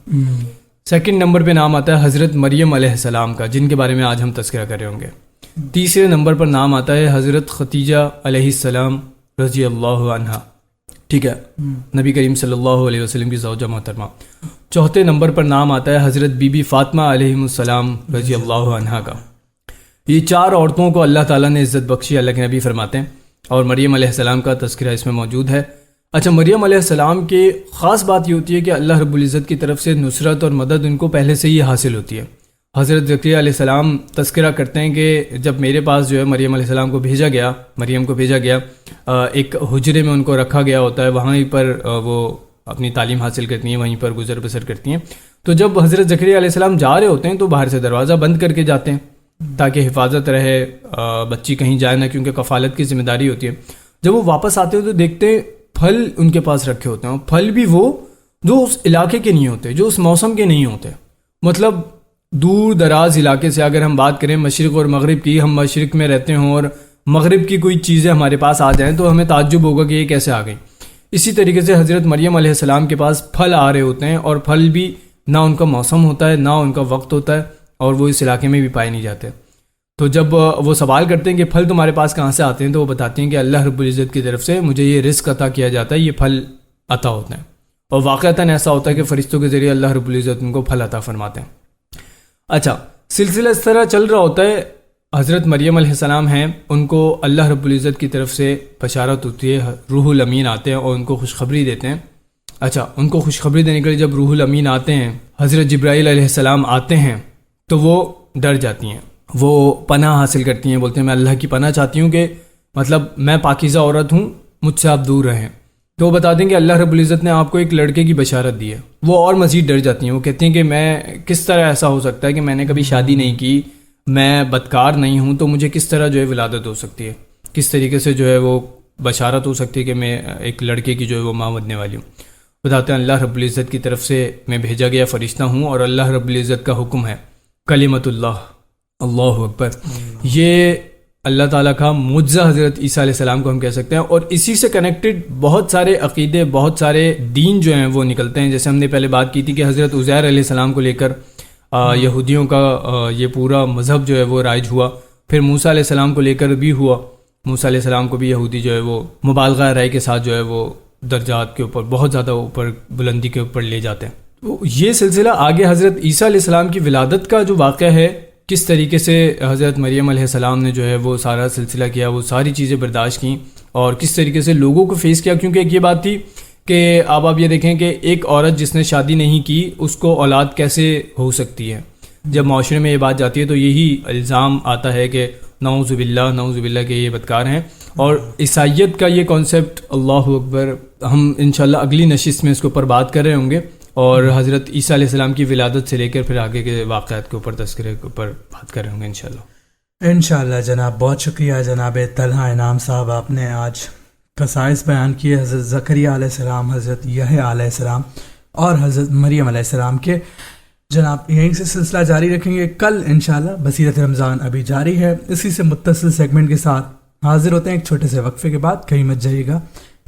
سیکنڈ نمبر پہ نام آتا ہے حضرت مریم علیہ السلام کا, جن کے بارے میں آج ہم تذکرہ کر رہے ہوں گے. تیسرے نمبر پر نام آتا ہے حضرت خدیجہ علیہ السلام رضی اللہ عنہا, ٹھیک ہے, نبی کریم صلی اللہ علیہ وسلم کی زوجہ محترمہ. چوتھے نمبر پر نام آتا ہے حضرت بی بی فاطمہ علیہ السلام رضی اللہ عنہا کا. یہ 4 عورتوں کو اللہ تعالیٰ نے عزت بخشی, اللہ کے نبی فرماتے ہیں, اور مریم علیہ السلام کا تذکرہ اس میں موجود ہے. اچھا مریم علیہ السلام کی خاص بات یہ ہوتی ہے کہ اللہ رب العزت کی طرف سے نصرت اور مدد ان کو پہلے سے ہی حاصل ہوتی ہے. حضرت زکریا علیہ السلام تذکرہ کرتے ہیں کہ جب میرے پاس جو ہے مریم علیہ السلام کو بھیجا گیا, مریم کو بھیجا گیا, ایک حجرے میں ان کو رکھا گیا ہوتا ہے, وہاں پر وہ اپنی تعلیم حاصل کرتی ہیں, وہیں پر گزر بسر کرتی ہیں. تو جب حضرت زکریا علیہ السلام جا رہے ہوتے ہیں تو باہر سے دروازہ بند کر کے جاتے ہیں تاکہ حفاظت رہے, بچی کہیں جائے نہ, کیونکہ کفالت کی ذمہ داری ہوتی ہے. جب وہ واپس آتے ہیں تو دیکھتے ہیں پھل ان کے پاس رکھے ہوتے ہیں, پھل بھی وہ جو اس علاقے کے نہیں ہوتے, جو اس موسم کے نہیں ہوتے. مطلب دور دراز علاقے سے اگر ہم بات کریں مشرق اور مغرب کی, ہم مشرق میں رہتے ہوں اور مغرب کی کوئی چیزیں ہمارے پاس آ جائیں تو ہمیں تعجب ہوگا کہ یہ کیسے آ گئی. اسی طریقے سے حضرت مریم علیہ السلام کے پاس پھل آ رہے ہوتے ہیں، اور پھل بھی نہ ان کا موسم ہوتا ہے، نہ ان کا وقت ہوتا ہے، اور وہ اس علاقے میں بھی پائے نہیں جاتے. تو جب وہ سوال کرتے ہیں کہ پھل تمہارے پاس کہاں سے آتے ہیں، تو وہ بتاتے ہیں کہ اللہ رب العزت کی طرف سے مجھے یہ رزق عطا کیا جاتا ہے، یہ پھل عطا ہوتے ہیں. اور واقعتاً ایسا ہوتا ہے کہ فرشتوں کے ذریعے اللہ رب العزت ان کو پھل عطا فرماتے ہیں. اچھا، سلسلہ اس طرح چل رہا ہوتا ہے. حضرت مریم علیہ السلام ہیں، ان کو اللہ رب العزت کی طرف سے بشارت ہوتی ہے، روح الامین آتے ہیں اور ان کو خوشخبری دیتے ہیں. اچھا، ان کو خوشخبری دینے کے لیے جب روح الامین آتے ہیں، حضرت جبرائیل علیہ السلام آتے ہیں، تو وہ ڈر جاتی ہیں، وہ پناہ حاصل کرتی ہیں، بولتے ہیں میں اللہ کی پناہ چاہتی ہوں کہ مطلب میں پاکیزہ عورت ہوں، مجھ سے آپ دور رہیں. تو وہ بتا دیں کہ اللہ رب العزت نے آپ کو ایک لڑکے کی بشارت دی ہے. وہ اور مزید ڈر جاتی ہیں، وہ کہتی ہیں کہ میں کس طرح ایسا ہو سکتا ہے کہ میں نے کبھی شادی نہیں کی، میں بدکار نہیں ہوں، تو مجھے کس طرح جو ہے ولادت ہو سکتی ہے، کس طریقے سے جو ہے وہ بشارت ہو سکتی ہے کہ میں ایک لڑکے کی جو ہے وہ ماں بننے والی ہوں. بتاتے ہیں اللہ رب العزت کی طرف سے میں بھیجا گیا فرشتہ ہوں، اور اللہ رب العزت کا حکم ہے کلمۃ اللہ. اللہ اکبر. یہ اللہ تعالیٰ کا معجزہ حضرت عیسیٰ علیہ السلام کو ہم کہہ سکتے ہیں. اور اسی سے کنیکٹڈ بہت سارے عقیدے، بہت سارے دین جو ہیں وہ نکلتے ہیں. جیسے ہم نے پہلے بات کی تھی کہ حضرت عزیر علیہ السلام کو لے کر یہودیوں کا یہ پورا مذہب جو ہے وہ رائج ہوا. پھر موسیٰ علیہ السلام کو لے کر بھی ہوا. موسیٰ علیہ السلام کو بھی یہودی جو ہے وہ مبالغہ رائے کے ساتھ جو ہے وہ درجات کے اوپر بہت زیادہ اوپر بلندی کے اوپر لے جاتے ہیں. تو یہ سلسلہ آگے حضرت عیسیٰ علیہ السلام کی ولادت کا جو واقعہ ہے، کس طریقے سے حضرت مریم علیہ السلام نے جو ہے وہ سارا سلسلہ کیا، وہ ساری چیزیں برداشت کیں، اور کس طریقے سے لوگوں کو فیس کیا. کیونکہ ایک یہ بات تھی کہ اب آپ یہ دیکھیں کہ ایک عورت جس نے شادی نہیں کی، اس کو اولاد کیسے ہو سکتی ہے. جب معاشرے میں یہ بات جاتی ہے تو یہی الزام آتا ہے کہ نعوذ باللہ کہ یہ بدکار ہیں. اور عیسائیت کا یہ کانسیپٹ، اللہ اکبر، ہم انشاءاللہ اگلی نشست میں اس کے اوپر بات کر رہے ہوں گے، اور حضرت عیسیٰ علیہ السلام کی ولادت سے لے کر پھر آگے کے واقعات کے اوپر، تذکرے کے اوپر بات کر رہے ہوں گے انشاءاللہ. انشاءاللہ جناب. بہت شکریہ جناب طلحہ انعام صاحب، آپ نے آج خصائص بیان کیے حضرت زکریہ علیہ السلام، حضرت یحییٰ علیہ السلام اور حضرت مریم علیہ السلام کے. جناب یہیں سے سلسلہ جاری رکھیں گے. کل انشاءاللہ بصیرت رمضان ابھی جاری ہے. اسی سے متصل سیگمنٹ کے ساتھ حاضر ہوتے ہیں ایک چھوٹے سے وقفے کے بعد. کہیں مت جائیے گا.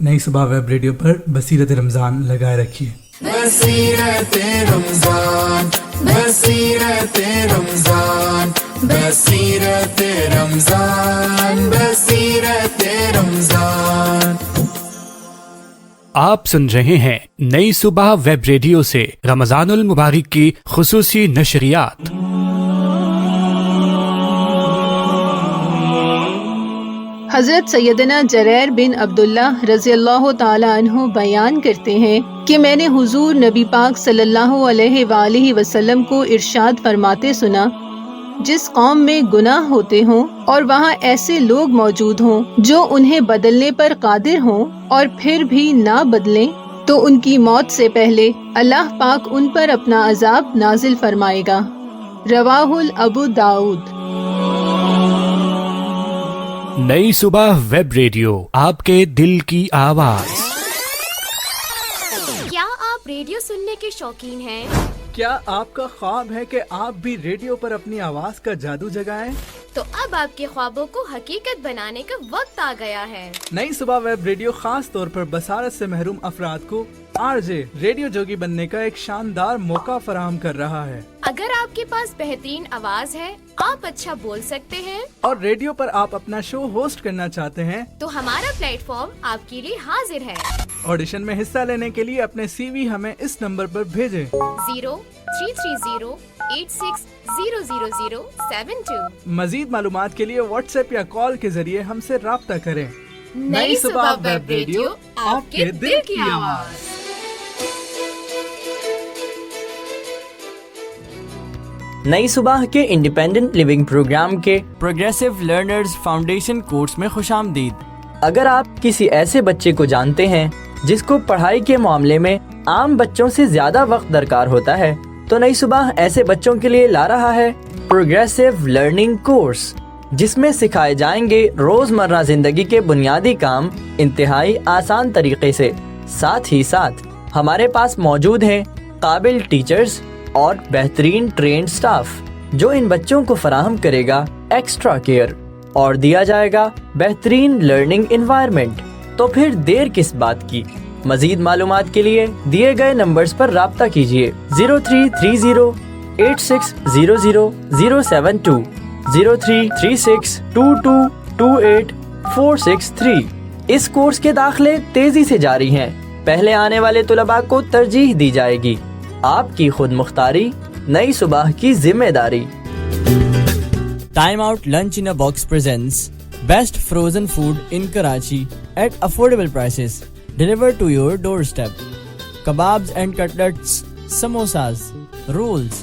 نئی صبح ویب ریڈیو پر بصیرت رمضان لگائے رکھیے. بصیرت رمضان، بصیرت رمضان، بصیرت رمضان، بصیرت رمضان. آپ سن رہے ہیں نئی صبح ویب ریڈیو سے رمضان المبارک کی خصوصی نشریات. حضرت سیدنا جریر بن عبداللہ رضی اللہ تعالی عنہ بیان کرتے ہیں کہ میں نے حضور نبی پاک صلی اللہ علیہ وآلہ وسلم کو ارشاد فرماتے سنا، جس قوم میں گناہ ہوتے ہوں اور وہاں ایسے لوگ موجود ہوں جو انہیں بدلنے پر قادر ہوں اور پھر بھی نہ بدلیں، تو ان کی موت سے پہلے اللہ پاک ان پر اپنا عذاب نازل فرمائے گا. رواہ ابو داؤد. نئی صبح ویب ریڈیو، آپ کے دل کی آواز. کیا آپ ریڈیو سننے کے شوقین ہیں؟ کیا آپ کا خواب ہے کہ آپ بھی ریڈیو پر اپنی آواز کا جادو جگائیں؟ تو اب آپ کے خوابوں کو حقیقت بنانے کا وقت آ گیا ہے. نئی صبح ویب ریڈیو خاص طور پر بصارت سے محروم افراد کو RJ ریڈیو جوگی بننے کا ایک شاندار موقع فراہم کر رہا ہے. اگر آپ کے پاس بہترین آواز ہے، آپ اچھا بول سکتے ہیں اور ریڈیو پر آپ اپنا شو ہوسٹ کرنا چاہتے ہیں، تو ہمارا پلیٹ فارم آپ کے لیے حاضر ہے. آڈیشن میں حصہ لینے کے لیے اپنے CV ہمیں اس نمبر پر بھیجیں 033086000072. مزید معلومات کے لیے واٹس ایپ یا کال کے ذریعے ہم سے رابطہ کریں. نئی صبح ویب ریڈیو، آپ کے دل کی آواز. نئی صبح کے انڈیپینڈنٹ لیونگ پروگرام کے پروگریسو لرنرز فاؤنڈیشن کورس میں خوش آمدید. اگر آپ کسی ایسے بچے کو جانتے ہیں جس کو پڑھائی کے معاملے میں عام بچوں سے زیادہ وقت درکار ہوتا ہے، تو نئی صبح ایسے بچوں کے لیے لا رہا ہے پروگریسو لرننگ کورس، جس میں سکھائے جائیں گے روزمرہ زندگی کے بنیادی کام انتہائی آسان طریقے سے. ساتھ ہی ساتھ ہمارے پاس موجود ہیں قابل ٹیچرز اور بہترین ٹرینڈ سٹاف، جو ان بچوں کو فراہم کرے گا ایکسٹرا کیئر اور دیا جائے گا بہترین لرننگ انوائرمنٹ. تو پھر دیر کس بات کی، مزید معلومات کے لیے دیے گئے نمبرز پر رابطہ کیجیے 0330-8600-072 03362228-463۔ اس کورس کے داخلے تیزی سے جاری ہیں، پہلے آنے والے طلباء کو ترجیح دی جائے گی۔ آپ کی خود مختاری، نئی صبح کی ذمہ داری۔ Time Out Lunch in a Box presents best frozen food in Karachi at affordable prices, delivered to your doorstep. Kebabs and cutlets, samosas, rolls,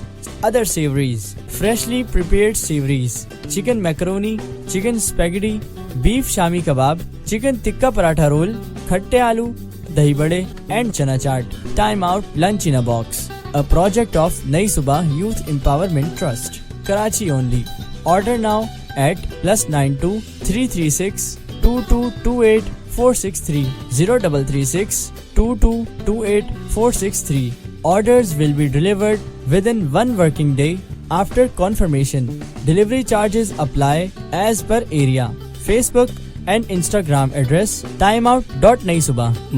other savories, freshly prepared savories, chicken macaroni, chicken spaghetti, beef shami kebab, chicken tikka paratha roll, khatte aloo, dahi bade and chana chaat. Time Out Lunch in a Box, a project of Nai Subah Youth Empowerment Trust, Karachi only. Order now at +92 336 2228 463 0336 2228 463. Orders will be delivered within 1 working day after confirmation. Delivery charges apply as per area. Facebook and Instagram address timeout.naisubah.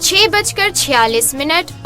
6:46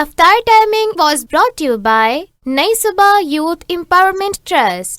Aftar timing was brought to you by Nai Subah Youth Empowerment Trust.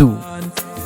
2।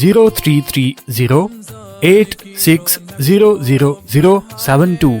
033086000072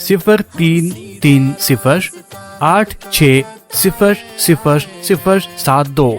033086000072।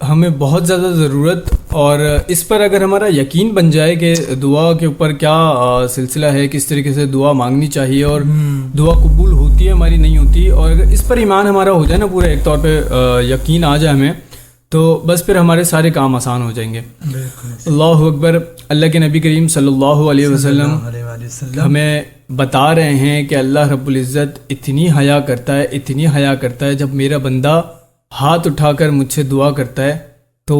ہمیں بہت زیادہ ضرورت، اور اس پر اگر ہمارا یقین بن جائے کہ دعا کے اوپر کیا سلسلہ ہے، کس طریقے سے دعا مانگنی چاہیے اور دعا قبول ہوتی ہے ہماری نہیں ہوتی، اور اگر اس پر ایمان ہمارا ہو جائے نا پورا ایک طور پہ یقین آ جائے ہمیں، تو بس پھر ہمارے سارے کام آسان ہو جائیں گے. اللہ اکبر. اللہ کے نبی کریم صلی اللہ علیہ وسلم ہمیں بتا رہے ہیں کہ اللہ رب العزت اتنی حیا کرتا ہے جب میرا بندہ ہاتھ اٹھا کر مجھ سے دعا کرتا ہے تو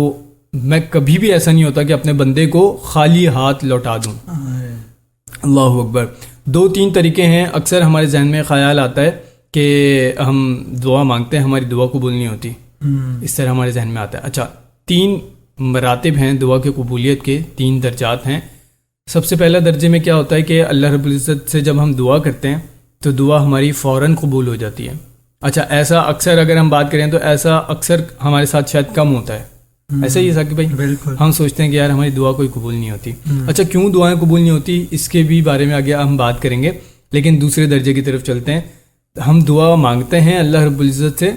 میں کبھی بھی ایسا نہیں ہوتا کہ اپنے بندے کو خالی ہاتھ لوٹا دوں. اللہ اکبر. 2-3 طریقے ہیں، اکثر ہمارے ذہن میں خیال آتا ہے کہ ہم دعا مانگتے ہیں ہماری دعا قبول نہیں ہوتی، اس طرح ہمارے ذہن میں آتا ہے. اچھا، 3 مراتب ہیں دعا کی قبولیت کے، 3 درجات ہیں. سب سے پہلا درجے میں کیا ہوتا ہے کہ اللہ رب العزت سے جب ہم دعا کرتے ہیں تو دعا ہماری فوراً قبول ہو جاتی ہے. اچھا، ایسا اکثر اگر ہم بات کریں تو ایسا اکثر ہمارے ساتھ شاید کم ہوتا ہے. ایسا ہی ہے ثاقب بھائی؟ بالکل. ہم سوچتے ہیں کہ یار ہماری دعا کوئی قبول نہیں ہوتی. اچھا، کیوں دعائیں قبول نہیں ہوتی اس کے بھی بارے میں آگے ہم بات کریں گے، لیکن دوسرے درجے کی طرف چلتے ہیں. ہم دعا مانگتے ہیں اللہ رب العزت سے،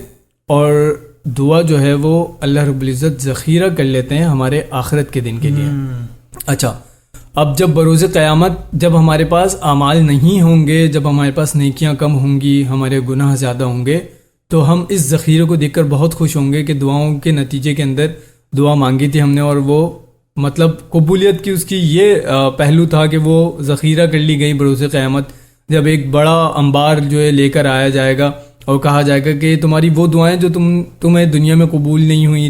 اور دعا جو ہے وہ اللہ رب العزت ذخیرہ کر لیتے ہیں ہمارے آخرت کے دن کے لیے. اچھا، اب جب بروز قیامت جب ہمارے پاس اعمال نہیں ہوں گے، جب ہمارے پاس نیکیاں کم ہوں گی، ہمارے گناہ زیادہ ہوں گے، تو ہم اس ذخیرے کو دیکھ کر بہت خوش ہوں گے کہ دعاؤں کے نتیجے کے اندر دعا مانگی تھی ہم نے، اور وہ مطلب قبولیت کی اس کی یہ پہلو تھا کہ وہ ذخیرہ کر لی گئی بروز قیامت. جب ایک بڑا انبار جو ہے لے کر آیا جائے گا اور کہا جائے گا کہ تمہاری وہ دعائیں جو تمہیں دنیا میں قبول نہیں ہوئیں،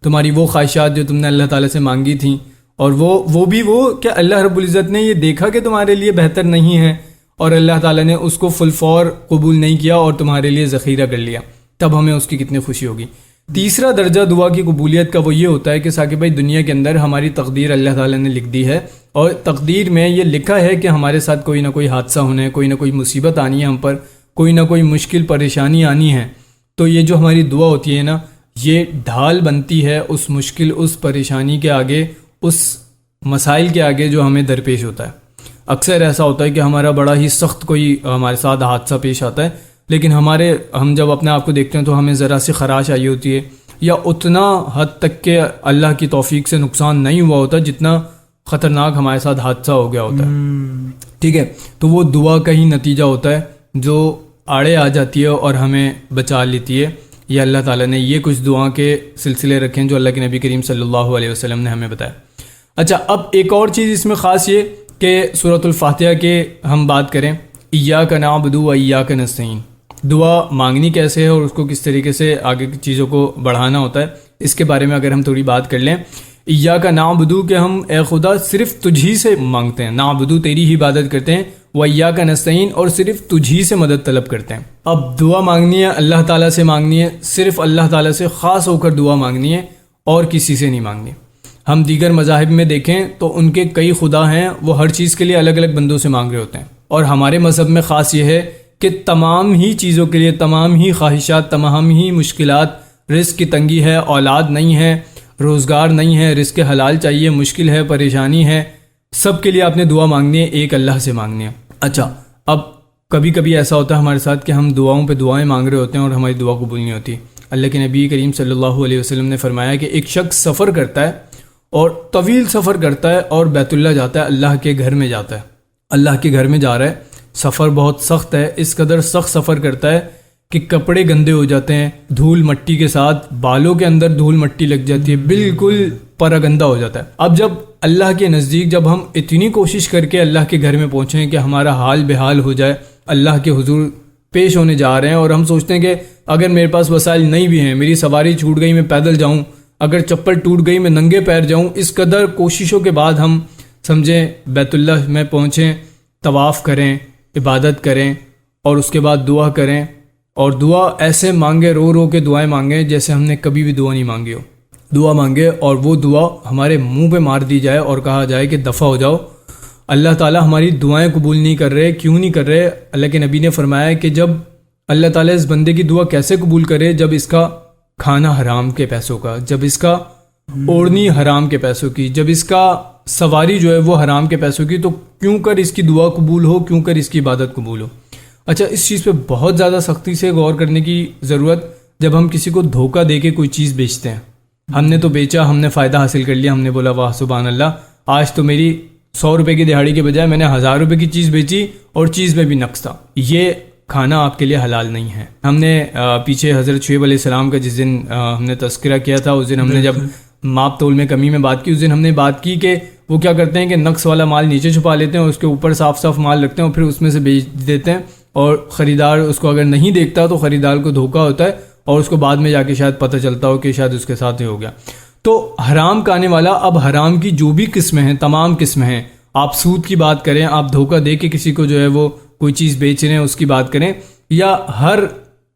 تمہاری وہ خواہشات جو تم نے اللہ تعالیٰ سے مانگی تھیں، اور وہ بھی کہ اللہ رب العزت نے یہ دیکھا کہ تمہارے لیے بہتر نہیں ہے اور اللہ تعالیٰ نے اس کو فل فور قبول نہیں کیا اور تمہارے لیے ذخیرہ کر لیا، تب ہمیں اس کی کتنی خوشی ہوگی. تیسرا درجہ دعا کی قبولیت کا وہ یہ ہوتا ہے کہ ثاقب بھائی دنیا کے اندر ہماری تقدیر اللہ تعالیٰ نے لکھ دی ہے، اور تقدیر میں یہ لکھا ہے کہ ہمارے ساتھ کوئی نہ کوئی حادثہ ہونا ہے، کوئی نہ کوئی مصیبت آنی ہے ہم پر، کوئی نہ کوئی مشکل پریشانی آنی ہے. تو یہ جو ہماری دعا ہوتی ہے نا، یہ ڈھال بنتی ہے اس مشکل، اس پریشانی کے آگے، اس مسائل کے آگے جو ہمیں درپیش ہوتا ہے. اکثر ایسا ہوتا ہے کہ ہمارا بڑا ہی سخت کوئی ہمارے ساتھ حادثہ پیش آتا ہے، لیکن ہم جب اپنے آپ کو دیکھتے ہیں تو ہمیں ذرا سی خراش آئی ہوتی ہے، یا اتنا حد تک کہ اللہ کی توفیق سے نقصان نہیں ہوا ہوتا جتنا خطرناک ہمارے ساتھ حادثہ ہو گیا ہوتا ہے. ٹھیک ہے، تو وہ دعا کا ہی نتیجہ ہوتا ہے جو آڑے آ جاتی ہے اور ہمیں بچا لیتی ہے. یہ اللہ تعالیٰ نے یہ کچھ دعا کے سلسلے رکھے ہیں جو اللہ کے نبی کریم صلی اللہ علیہ وسلم نے ہمیں بتایا. اچھا، اب ایک اور چیز اس میں خاص یہ کہ سورۃ الفاتحہ کے ہم بات کریں، ایاک نعبد و ایاک نستعین، دعا مانگنی کیسے ہے اور اس کو کس طریقے سے آگے کی چیزوں کو بڑھانا ہوتا ہے، اس کے بارے میں اگر ہم تھوڑی بات کر لیں. ایاک نعبد کہ ہم اے خدا صرف تجھی سے مانگتے ہیں، نعبد تیری ہی عبادت کرتے ہیں، و ایاک نستعین اور صرف تجھی سے مدد طلب کرتے ہیں. اب دعا مانگنی ہے اللہ تعالیٰ سے مانگنی ہے، صرف اللہ تعالیٰ سے خاص ہو کر دعا مانگنی ہے اور کسی سے نہیں مانگنی. ہم دیگر مذاہب میں دیکھیں تو ان کے کئی خدا ہیں، وہ ہر چیز کے لیے الگ الگ بندوں سے مانگ رہے ہوتے ہیں، اور ہمارے مذہب میں خاص یہ ہے کہ تمام ہی چیزوں کے لیے، تمام ہی خواہشات، تمام ہی مشکلات، رزق کی تنگی ہے، اولاد نہیں ہے، روزگار نہیں ہے، رزق حلال چاہیے، مشکل ہے، پریشانی ہے، سب کے لیے آپ نے دعا مانگنی ہے، ایک اللہ سے مانگنی ہے. اچھا، اب کبھی کبھی ایسا ہوتا ہے ہمارے ساتھ کہ ہم دعاؤں پہ دعائیں مانگ رہے ہوتے ہیں اور ہماری دعا قبول نہیں ہوتی. اللہ کے نبی کریم صلی اللہ علیہ وسلم نے فرمایا کہ ایک شخص سفر کرتا ہے اور طویل سفر کرتا ہے اور بیت اللہ جاتا ہے، اللہ کے گھر میں جاتا ہے، اللہ کے گھر میں جا رہا ہے، سفر بہت سخت ہے، اس قدر سخت سفر کرتا ہے کہ کپڑے گندے ہو جاتے ہیں، دھول مٹی کے ساتھ بالوں کے اندر دھول مٹی لگ جاتی ہے، بالکل پرا گندہ ہو جاتا ہے. اب جب اللہ کے نزدیک جب ہم اتنی کوشش کر کے اللہ کے گھر میں پہنچیں کہ ہمارا حال بحال ہو جائے، اللہ کے حضور پیش ہونے جا رہے ہیں، اور ہم سوچتے ہیں کہ اگر میرے پاس وسائل نہیں بھی ہیں، میری سواری چھوٹ گئی، میں پیدل جاؤں، اگر چپل ٹوٹ گئی میں ننگے پیر جاؤں، اس قدر کوششوں کے بعد ہم سمجھیں بیت اللہ میں پہنچیں، طواف کریں، عبادت کریں، اور اس کے بعد دعا کریں، اور دعا ایسے مانگے، رو رو کے دعائیں مانگیں جیسے ہم نے کبھی بھی دعا نہیں مانگی ہو. دعا مانگے اور وہ دعا ہمارے منہ پہ مار دی جائے اور کہا جائے کہ دفع ہو جاؤ، اللہ تعالیٰ ہماری دعائیں قبول نہیں کر رہے. کیوں نہیں کر رہے؟ اللہ کے نبی نے فرمایا کہ جب اللہ تعالیٰ اس بندے کی دعا کیسے قبول کرے؟ جب اس کا کھانا حرام کے پیسوں کا، جب اس کا اوڑھنی حرام کے پیسوں کی، جب اس کا سواری جو ہے وہ حرام کے پیسوں کی، تو کیوں کر اس کی دعا قبول ہو، کیوں کر اس کی عبادت قبول ہو. اچھا، اس چیز پہ بہت زیادہ سختی سے غور کرنے کی ضرورت. جب ہم کسی کو دھوکہ دے کے کوئی چیز بیچتے ہیں، ہم نے تو بیچا, ہم نے فائدہ حاصل کر لیا, ہم نے بولا واہ سبحان اللہ, آج تو میری 100 روپے کی دہاڑی کے بجائے میں نے 1000 روپے کی چیز بیچی اور چیز میں بھی نقص تھا. یہ کھانا آپ کے لیے حلال nicht ہے. ہم نے پیچھے حضرت شعیب علیہ السلام کا جس دن ہم نے تذکرہ کیا تھا, اس دن ہم نے جب ماپ تول میں کمی میں بات کی, اس دن ہم نے بات کی کہ وہ کیا کرتے ہیں کہ نقص والا مال نیچے چھپا لیتے ہیں اور اس کے اوپر صاف صاف مال رکھتے ہیں اور پھر اس میں سے بیچ دیتے ہیں, اور خریدار اس کو اگر نہیں دیکھتا تو خریدار کو دھوکہ ہوتا ہے اور اس کو بعد میں جا کے شاید پتہ چلتا ہو کہ شاید اس کے ساتھ یہ ہو گیا. تو حرام کھانے والا, اب حرام کی جو بھی قسمیں ہیں, تمام قسمیں ہیں, آپ سود کی بات کریں, آپ دھوکہ دے کے کسی کو جو ہے وہ کوئی چیز بیچ رہے ہیں اس کی بات کریں, یا ہر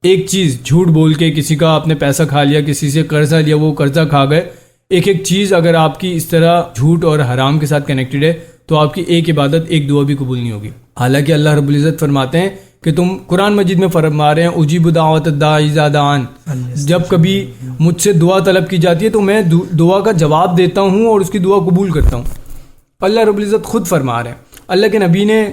ایک چیز جھوٹ بول کے کسی کا آپ نے پیسہ کھا لیا, کسی سے قرضہ لیا وہ قرضہ کھا گئے, ایک ایک چیز اگر آپ کی اس طرح جھوٹ اور حرام کے ساتھ کنیکٹڈ ہے تو آپ کی ایک عبادت, ایک دعا بھی قبول نہیں ہوگی. حالانکہ اللہ رب العزت فرماتے ہیں کہ تم قرآن مجید میں فرما رہے ہیں اجیب دعوت الداعی اذا دعان, جب کبھی مجھ سے دعا طلب کی جاتی ہے تو میں دعا کا جواب دیتا ہوں اور اس کی دعا قبول کرتا ہوں. اللہ رب العزت خود فرما رہے ہیں. اللہ کے نبی نے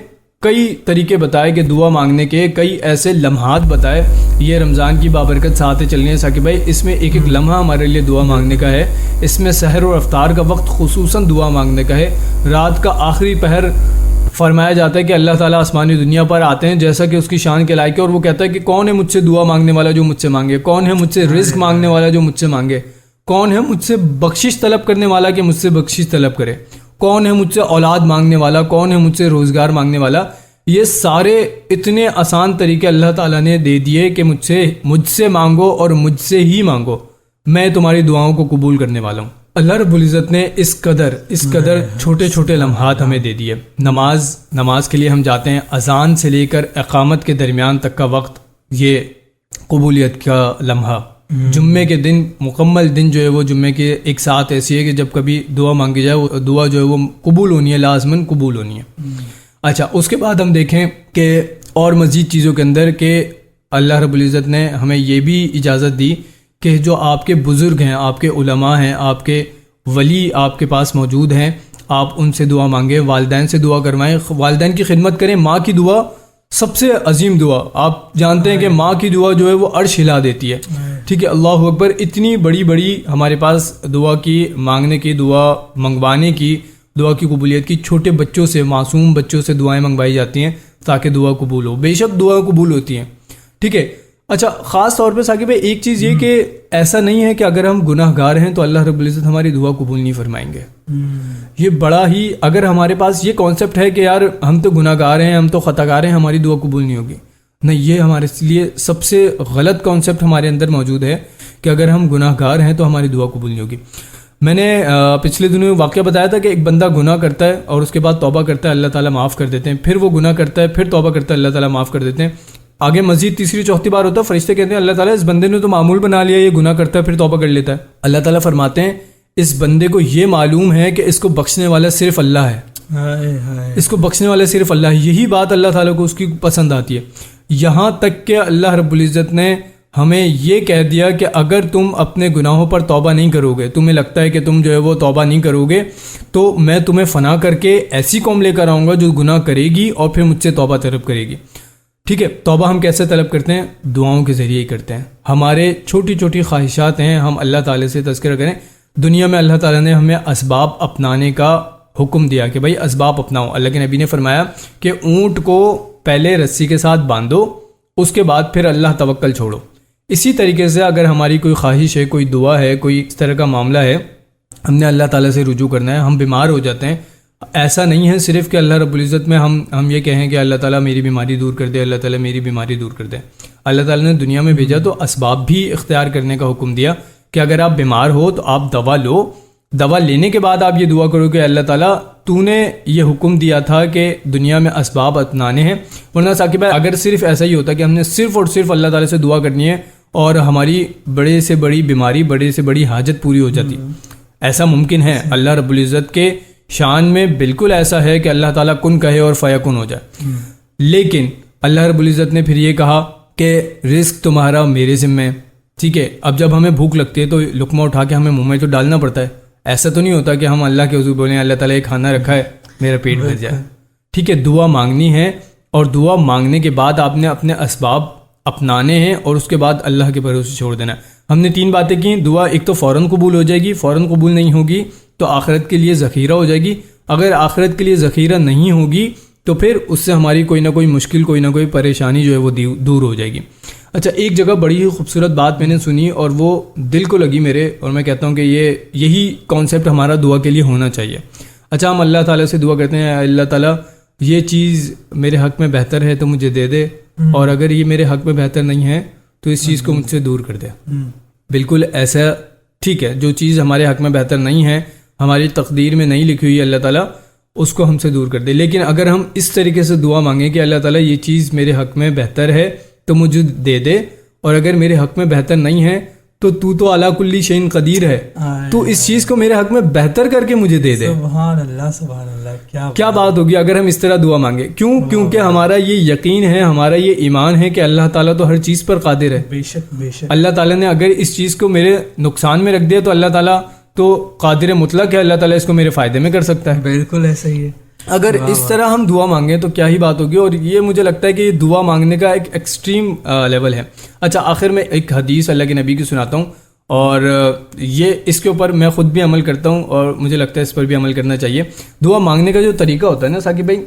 کئی طریقے بتائے کہ دعا مانگنے کے, کئی ایسے لمحات بتائے. یہ رمضان کی بابرکت ساتھ چل رہی ہیں ثاقب بھائی, اس میں ایک ایک لمحہ ہمارے لیے دعا مانگنے کا ہے. اس میں سحر اور افطار کا وقت خصوصاً دعا مانگنے کا ہے. رات کا آخری پہر فرمایا جاتا ہے کہ اللہ تعالیٰ آسمانی دنیا پر آتے ہیں جیسا کہ اس کی شان کے لائق ہے, اور وہ کہتا ہے کہ کون ہے مجھ سے دعا مانگنے والا جو مجھ سے مانگے, کون ہے مجھ سے رزق مانگنے والا جو مجھ سے مانگے, کون ہے مجھ سے بخشش طلب کرنے والا کہ مجھ سے بخشش طلب کرے, کون ہے مجھ سے اولاد مانگنے والا, کون ہے مجھ سے روزگار مانگنے والا. یہ سارے اتنے آسان طریقے اللہ تعالیٰ نے دے دیے کہ مجھ سے مانگو اور مجھ سے ہی مانگو, میں تمہاری دعاؤں کو قبول کرنے والا ہوں. اللہ رب العزت نے اس قدر چھوٹے چھوٹے لمحات ہمیں دے دیے. نماز کے لیے ہم جاتے ہیں, اذان سے لے کر اقامت کے درمیان تک کا وقت یہ قبولیت کا لمحہ. جمعے کے دن, مکمل دن جو ہے وہ جمعے کے ایک ساتھ ایسی ہے کہ جب کبھی دعا مانگی جائے وہ دعا جو ہے وہ قبول ہونی ہے, لازماً قبول ہونی ہے. اچھا, اس کے بعد ہم دیکھیں کہ اور مزید چیزوں کے اندر کہ اللہ رب العزت نے ہمیں یہ بھی اجازت دی کہ جو آپ کے بزرگ ہیں, آپ کے علماء ہیں, آپ کے ولی آپ کے پاس موجود ہیں, آپ ان سے دعا مانگیں, والدین سے دعا کروائیں, والدین کی خدمت کریں. ماں کی دعا سب سے عظیم دعا, آپ جانتے ہیں کہ ماں کی دعا جو ہے وہ عرش ہلا دیتی ہے. ٹھیک ہے, اللہ اکبر. اتنی بڑی ہمارے پاس دعا کی مانگنے کی, دعا منگوانے کی, دعا کی قبولیت کی, چھوٹے بچوں سے, معصوم بچوں سے دعائیں منگوائی جاتی ہیں تاکہ دعا قبول ہو. بے شک دعا قبول ہوتی ہیں. ٹھیک ہے. اچھا, خاص طور پہ ثاقب بھائی ایک چیز یہ کہ ایسا نہیں ہے کہ اگر ہم گناہ گار ہیں تو اللہ رب العزت ہماری دعا قبول نہیں فرمائیں گے. یہ بڑا ہی, اگر ہمارے پاس یہ کانسیپٹ ہے کہ یار ہم تو گناہ گار ہیں, ہم تو خطا کار ہیں, ہماری دعا قبول نہیں ہوگی, نہیں, یہ ہمارے لیے سب سے غلط کانسیپٹ ہمارے اندر موجود ہے کہ اگر ہم گناہ گار ہیں تو ہماری دعا قبول نہیں ہوگی. میں نے پچھلے دنوں واقعہ بتایا تھا کہ ایک بندہ گناہ کرتا ہے اور اس کے بعد توبہ کرتا ہے, اللہ تعالیٰ معاف کر دیتے ہیں. پھر وہ گناہ کرتا ہے, پھر توبہ کرتا ہے, اللہ تعالیٰ معاف کر دیتے ہیں. آگے مزید تیسری چوتھی بار ہوتا ہے, فرشتے کہتے ہیں اللہ تعالیٰ اس بندے نے تو معمول بنا لیا, یہ گناہ کرتا ہے پھر توبہ کر لیتا ہے. اللہ تعالیٰ فرماتے ہیں اس بندے کو یہ معلوم ہے کہ اس کو بخشنے والا صرف اللہ ہے, اس کو بخشنے والا صرف اللہ ہے. یہی بات اللہ تعالیٰ کو اس کی پسند آتی ہے. یہاں تک کہ اللہ رب العزت نے ہمیں یہ کہہ دیا کہ اگر تم اپنے گناہوں پر توبہ نہیں کرو گے, تمہیں لگتا ہے کہ تم جو ہے وہ توبہ نہیں کرو گے, تو میں تمہیں فنا کر کے ایسی قوم لے کر آؤں گا جو گناہ کرے گی اور پھر مجھ سے توبہ طلب کرے گی. ٹھیک ہے, توبہ ہم کیسے طلب کرتے ہیں؟ دعاؤں کے ذریعے ہی کرتے ہیں. ہمارے چھوٹی چھوٹی خواہشات ہیں, ہم اللہ تعالیٰ سے تذکرہ کریں. دنیا میں اللہ تعالیٰ نے ہمیں اسباب اپنانے کا حکم دیا کہ بھائی اسباب اپناؤ. اللہ کے نبی نے فرمایا کہ اونٹ کو پہلے رسی کے ساتھ باندھو, اس کے بعد پھر اللہ توکل چھوڑو. اسی طریقے سے اگر ہماری کوئی خواہش ہے, کوئی دعا ہے, کوئی اس طرح کا معاملہ ہے, ہم نے اللہ تعالیٰ سے رجوع کرنا ہے. ہم بیمار ہو جاتے ہیں, ایسا نہیں ہے صرف کہ اللہ رب العزت میں ہم یہ کہیں کہ اللہ تعالیٰ میری بیماری دور کر دے, اللہ تعالیٰ میری بیماری دور کر دے. اللہ تعالیٰ نے دنیا میں بھیجا تو اسباب بھی اختیار کرنے کا حکم دیا کہ اگر آپ بیمار ہو تو آپ دوا لو, دوا لینے کے بعد آپ یہ دعا کرو کہ اللہ تعالیٰ تو نے یہ حکم دیا تھا کہ دنیا میں اسباب اپنانے ہیں. ورنہ ثاقب بھائی اگر صرف ایسا ہی ہوتا کہ ہم نے صرف اور صرف اللہ تعالیٰ سے دعا کرنی ہے اور ہماری بڑے سے بڑی بیماری, بڑے سے بڑی حاجت پوری ہو جاتی. ایسا ممکن ہے؟ اللہ رب العزت کے شان میں بالکل ایسا ہے کہ اللہ تعالیٰ کن کہے اور فیکن ہو جائے. لیکن اللہ رب العزت نے پھر یہ کہا کہ رزق تمہارا میرے ذمہ ہے. ٹھیک ہے, اب جب ہمیں بھوک لگتی ہے تو لقمہ اٹھا کے ہمیں منہ میں تو ڈالنا پڑتا ہے. ایسا تو نہیں ہوتا کہ ہم اللہ کے حضور بولیں اللہ تعالیٰ یہ کھانا رکھا ہے میرا پیٹ بھر جائے. ٹھیک ہے, دعا مانگنی ہے اور دعا مانگنے کے بعد آپ نے اپنے اسباب اپنانے ہیں اور اس کے بعد اللہ کے بھروسے چھوڑ دینا ہے. ہم نے 3 باتیں کی. دعا ایک تو فوراً قبول ہو جائے گی, فوراً قبول نہیں ہوگی تو آخرت کے لیے ذخیرہ ہو جائے گی. اگر آخرت کے لیے ذخیرہ نہیں ہوگی تو پھر اس سے ہماری کوئی نہ کوئی مشکل, کوئی نہ کوئی پریشانی جو ہے وہ دور ہو جائے گی. اچھا, ایک جگہ بڑی ہی خوبصورت بات میں نے سنی اور وہ دل کو لگی میرے, اور میں کہتا ہوں کہ یہی کانسیپٹ ہمارا دعا کے لیے ہونا چاہیے. اچھا, ہم اللہ تعالیٰ سے دعا کرتے ہیں, اللہ تعالیٰ یہ چیز میرے حق میں بہتر ہے تو مجھے دے دے, اور اگر یہ میرے حق میں بہتر نہیں ہے تو اس چیز کو مجھ سے دور کر دے. بالکل ایسا, ٹھیک ہے, جو چیز ہمارے حق میں بہتر نہیں ہے, ہماری تقدیر میں نہیں لکھی ہوئی, اللہ تعالیٰ اس کو ہم سے دور کر دے. لیکن اگر ہم اس طریقے سے دعا مانگیں کہ اللہ تعالیٰ یہ چیز میرے حق میں بہتر ہے تو مجھے دے دے, اور اگر میرے حق میں بہتر نہیں ہے تو علی کل شیء قدیر ہے, تو اس چیز کو میرے حق میں بہتر کر کے مجھے دے دے. سبحان اللہ, سبحان اللہ, کیا بات ہوگی اگر ہم اس طرح دعا مانگیں. کیونکہ ہمارا یہ یقین ہے, ہمارا یہ ایمان ہے کہ اللہ تعالیٰ تو ہر چیز پر قادر ہے. بے شک, بے شک. اللہ تعالیٰ نے اگر اس چیز کو میرے نقصان میں رکھ دیا تو اللہ تعالیٰ تو قادر مطلق ہے, اللہ تعالیٰ اس کو میرے فائدے میں کر سکتا ہے. بالکل ایسا ہی ہے. اگر اس طرح ہم دعا مانگیں تو کیا ہی بات ہوگی, اور یہ مجھے لگتا ہے کہ یہ دعا مانگنے کا ایک ایکسٹریم لیول ہے. اچھا, آخر میں ایک حدیث اللہ کے نبی کی سناتا ہوں, اور یہ اس کے اوپر میں خود بھی عمل کرتا ہوں اور مجھے لگتا ہے اس پر بھی عمل کرنا چاہیے. دعا مانگنے کا جو طریقہ ہوتا ہے نا ثاقب بھائی,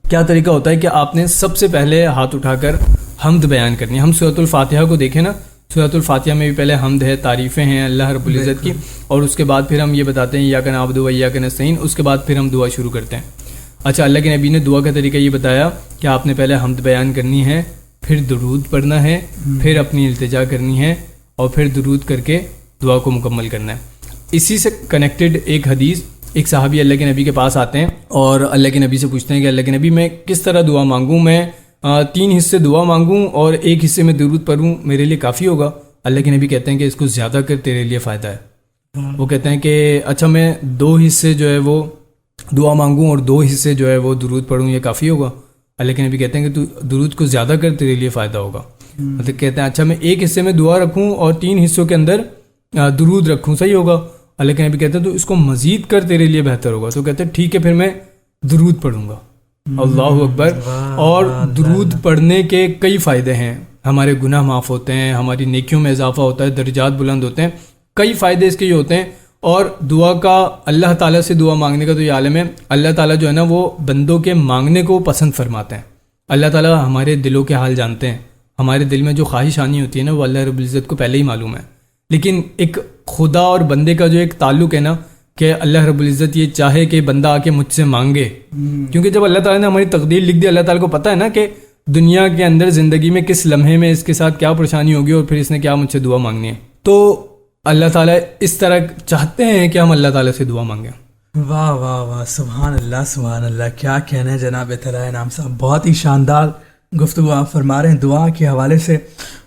کیا طریقہ ہوتا ہے کہ آپ نے سب سے پہلے ہاتھ اٹھا کر حمد بیان کرنی ہے. ہم سورۃ الفاتحہ کو دیکھیں نا, سورۃ الفاتحہ میں بھی پہلے حمد ہے, تعریفیں ہیں اللہ رب العزت کی, اور اس کے بعد پھر ہم یہ بتاتے ہیں ایاک نعبد و ایاک نستعین, اس کے بعد پھر ہم دعا شروع کرتے ہیں. اچھا, اللہ کے نبی نے دعا کا طریقہ یہ بتایا کہ آپ نے پہلے حمد بیان کرنی ہے, پھر درود پڑھنا ہے, پھر اپنی التجا کرنی ہے, اور پھر درود کر کے دعا کو مکمل کرنا ہے. اسی سے کنیکٹڈ ایک حدیث, ایک صحابی اللہ کے نبی کے پاس آتے ہیں اور اللہ کے نبی سے پوچھتے ہیں کہ اللہ کے نبی میں کس طرح دعا مانگوں, میں 3 حصے دعا مانگوں اور 1 حصے میں درود پڑھوں, میرے لیے کافی ہوگا؟ اللہ کے نبی کہتے ہیں کہ اس کو زیادہ کر تیرے لیے فائدہ ہے. وہ کہتے ہیں کہ اچھا میں 2 حصے جو ہے وہ دعا مانگوں اور 2 حصے جو ہے وہ درود پڑھوں, یہ کافی ہوگا؟ اللہ کے نبی کہتے ہیں کہ تو درود کو زیادہ کر تیرے لیے فائدہ ہوگا. مطلب کہتے ہیں اچھا میں 1 حصے میں دعا رکھوں اور 3 حصوں کے اندر درود رکھوں, صحیح ہوگا؟ اللہ کے نبی کہتے ہیں تو اس کو مزید کر تیرے لیے بہتر ہوگا. تو کہتے ہیں ٹھیک ہے پھر میں درود پڑھوں گا. اللہ اکبر. اور درود پڑھنے کے کئی فائدے ہیں, ہمارے گناہ معاف ہوتے ہیں, ہماری نیکیوں میں اضافہ ہوتا ہے, درجات بلند ہوتے ہیں, کئی فائدے اس کے یہ ہوتے ہیں. اور دعا کا, اللہ تعالیٰ سے دعا مانگنے کا تو یہ عالم ہے, اللہ تعالیٰ جو ہے نا وہ بندوں کے مانگنے کو پسند فرماتے ہیں. اللہ تعالیٰ ہمارے دلوں کے حال جانتے ہیں, ہمارے دل میں جو خواہش آنی ہوتی ہے نا وہ اللہ رب العزت کو پہلے ہی معلوم ہے. لیکن ایک خدا اور بندے کا جو ایک تعلق ہے نا کہ اللہ رب العزت یہ چاہے کہ بندہ آ کے مجھ سے مانگے, کیونکہ جب اللہ تعالیٰ نے ہماری تقدیر لکھ دی, اللہ تعالیٰ کو پتہ ہے نا کہ دنیا کے اندر زندگی میں کس لمحے میں اس کے ساتھ کیا پریشانی ہوگی اور پھر اس نے کیا مجھ سے دعا مانگنی ہے. تو اللہ تعالیٰ اس طرح چاہتے ہیں کہ ہم اللہ تعالیٰ سے دعا مانگیں. واہ واہ واہ, سبحان اللہ, سبحان اللہ. کیا کہنا ہے جناب طلائع انعام صاحب, بہت ہی شاندار گفتگو آپ فرما رہے ہیں دعا کے حوالے سے.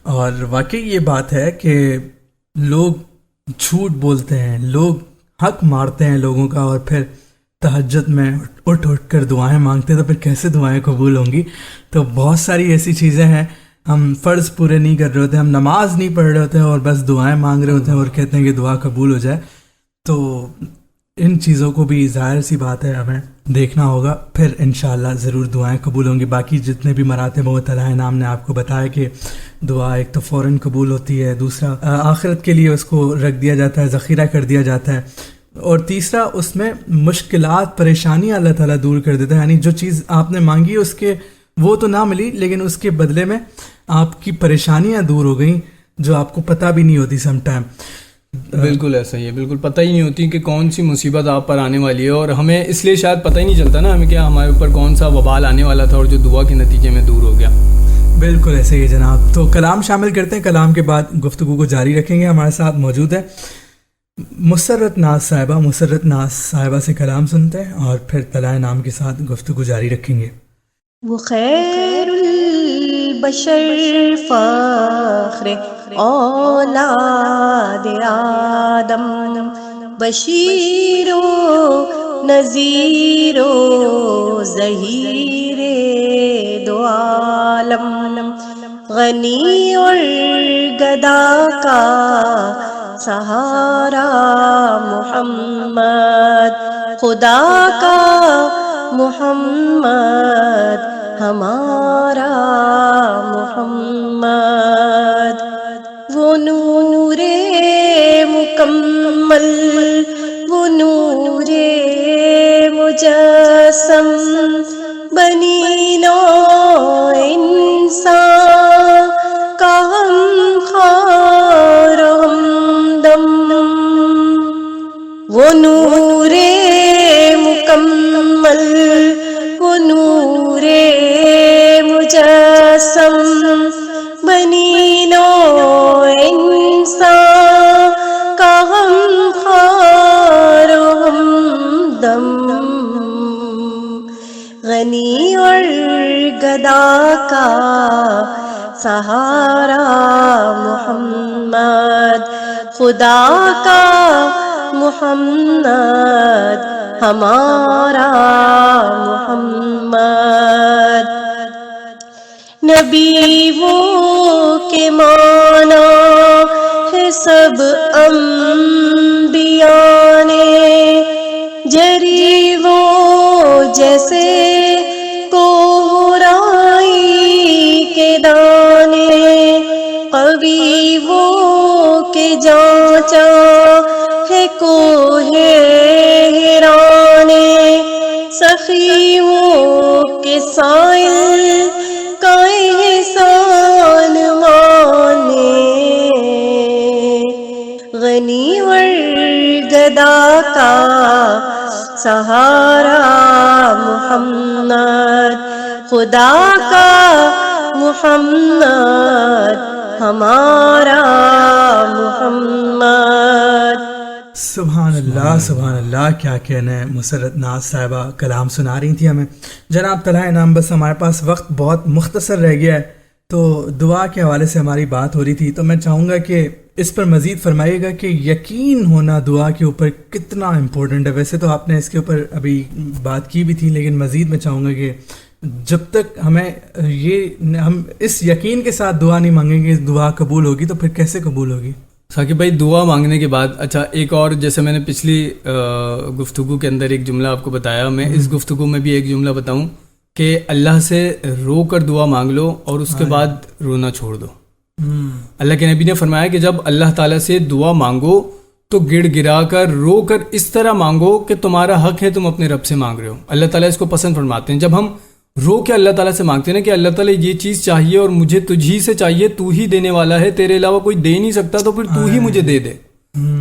اور واقعی یہ بات ہے کہ لوگ جھوٹ بولتے ہیں, لوگ حق مارتے ہیں لوگوں کا, اور پھر تہجد میں اٹھ کر دعائیں مانگتے ہیں, تو پھر کیسے دعائیں قبول ہوں گی؟ تو بہت ساری ایسی چیزیں ہیں, ہم فرض پورے نہیں کر رہے ہوتے, ہم نماز نہیں پڑھ رہے ہوتے ہیں اور بس دعائیں مانگ رہے ہوتے ہیں اور کہتے ہیں کہ دعا قبول ہو جائے. تو ان چیزوں کو بھی ظاہر سی بات ہے ہمیں دیکھنا ہوگا, پھر انشاءاللہ ضرور دعائیں قبول ہوں گی. باقی جتنے بھی مراتب وہ طلائع انعام نے آپ کو بتایا کہ دعا ایک تو فوراً قبول ہوتی ہے, دوسرا آخرت کے لیے اس کو رکھ دیا جاتا ہے, ذخیرہ کر دیا جاتا ہے, اور تیسرا اس میں مشکلات پریشانیاں اللہ تعالیٰ دور کر دیتا ہے. یعنی جو چیز آپ نے مانگی اس کے وہ تو نہ ملی, لیکن اس کے بدلے میں آپ کی پریشانیاں دور ہو گئیں جو آپ کو پتہ بھی نہیں ہوتی سم ٹائم. بالکل ایسا ہی ہے, بالکل پتہ ہی نہیں ہوتی کہ کون سی مصیبت آپ پر آنے والی ہے, اور ہمیں اس لیے شاید پتہ ہی نہیں چلتا نا ہمیں کہ ہمارے اوپر کون سا وبال آنے والا تھا اور جو دعا کے نتیجے میں دور ہو گیا. بالکل ایسے ہی ہے جناب. تو کلام شامل کرتے ہیں, کلام کے بعد گفتگو کو جاری رکھیں گے. ہمارے ساتھ موجود ہے مسرت ناز صاحبہ. مسرت ناز صاحبہ سے کلام سنتے ہیں اور پھر طلائع انعام کے ساتھ گفتگو جاری رکھیں گے. وہ خیر البشر فخر اولاد آدم بشیر و نذیر و ظہیر دو عالم غنی اور گدا کا سہارا محمد خدا کا محمد ہمارا محمد نور مکمل، وہ نور مجسم، بنی نو انسان کا ہم خار و ہمدم، وہ نور مکمل، وہ نور مجسم، بنی نو انسان کا ہم خار و ہمدم، غنی اور گدا کا سہارا محمد، خدا کا محمد ہمارا محمد، نبی وہ کے مانا ہے سب انبیاء نے، جری وہ جیسے کوہرائی کے دانے، قوی وہ کے جانچا ہے کوہ ہرا نے، سخی وہ کے سائل کا احسان مانے، غنی اور گدا کا سہارا محمد، خدا کا محمد ہمارا محمد۔ سبحان اللہ سبحان اللہ، کیا کہنا ہے۔ مسرت ناز صاحبہ کلام سنا رہی تھیں ہمیں۔ جناب طلحہ انعام، بس ہمارے پاس وقت بہت مختصر رہ گیا ہے، تو دعا کے حوالے سے ہماری بات ہو رہی تھی، تو میں چاہوں گا کہ اس پر مزید فرمائیے گا کہ یقین ہونا دعا کے اوپر کتنا امپورٹنٹ ہے۔ ویسے تو آپ نے اس کے اوپر ابھی بات کی بھی تھی، لیکن مزید میں چاہوں گا کہ جب تک ہم اس یقین کے ساتھ دعا نہیں مانگیں گے دعا قبول ہوگی، تو پھر کیسے قبول ہوگی؟ ثاقب بھائی، دعا مانگنے کے بعد اچھا ایک اور، جیسے میں نے پچھلی گفتگو کے اندر ایک جملہ آپ کو بتایا، میں اس گفتگو میں بھی ایک جملہ بتاؤں کہ اللہ سے رو کر دعا مانگ لو اور اس کے بعد رونا چھوڑ دو۔ اللہ کے نبی نے فرمایا کہ جب اللہ تعالیٰ سے دعا مانگو تو گڑ گرا کر رو کر اس طرح مانگو کہ تمہارا حق ہے، تم اپنے رب سے مانگ رہے ہو۔ اللہ تعالیٰ اس کو پسند فرماتے ہیں جب ہم رو کے اللہ تعالیٰ سے مانگتے ہیں نا کہ اللہ تعالیٰ یہ چیز چاہیے اور مجھے تجھی سے چاہیے، تو ہی دینے والا ہے، تیرے علاوہ کوئی دے نہیں سکتا، تو پھر تو ہی مجھے دے دے،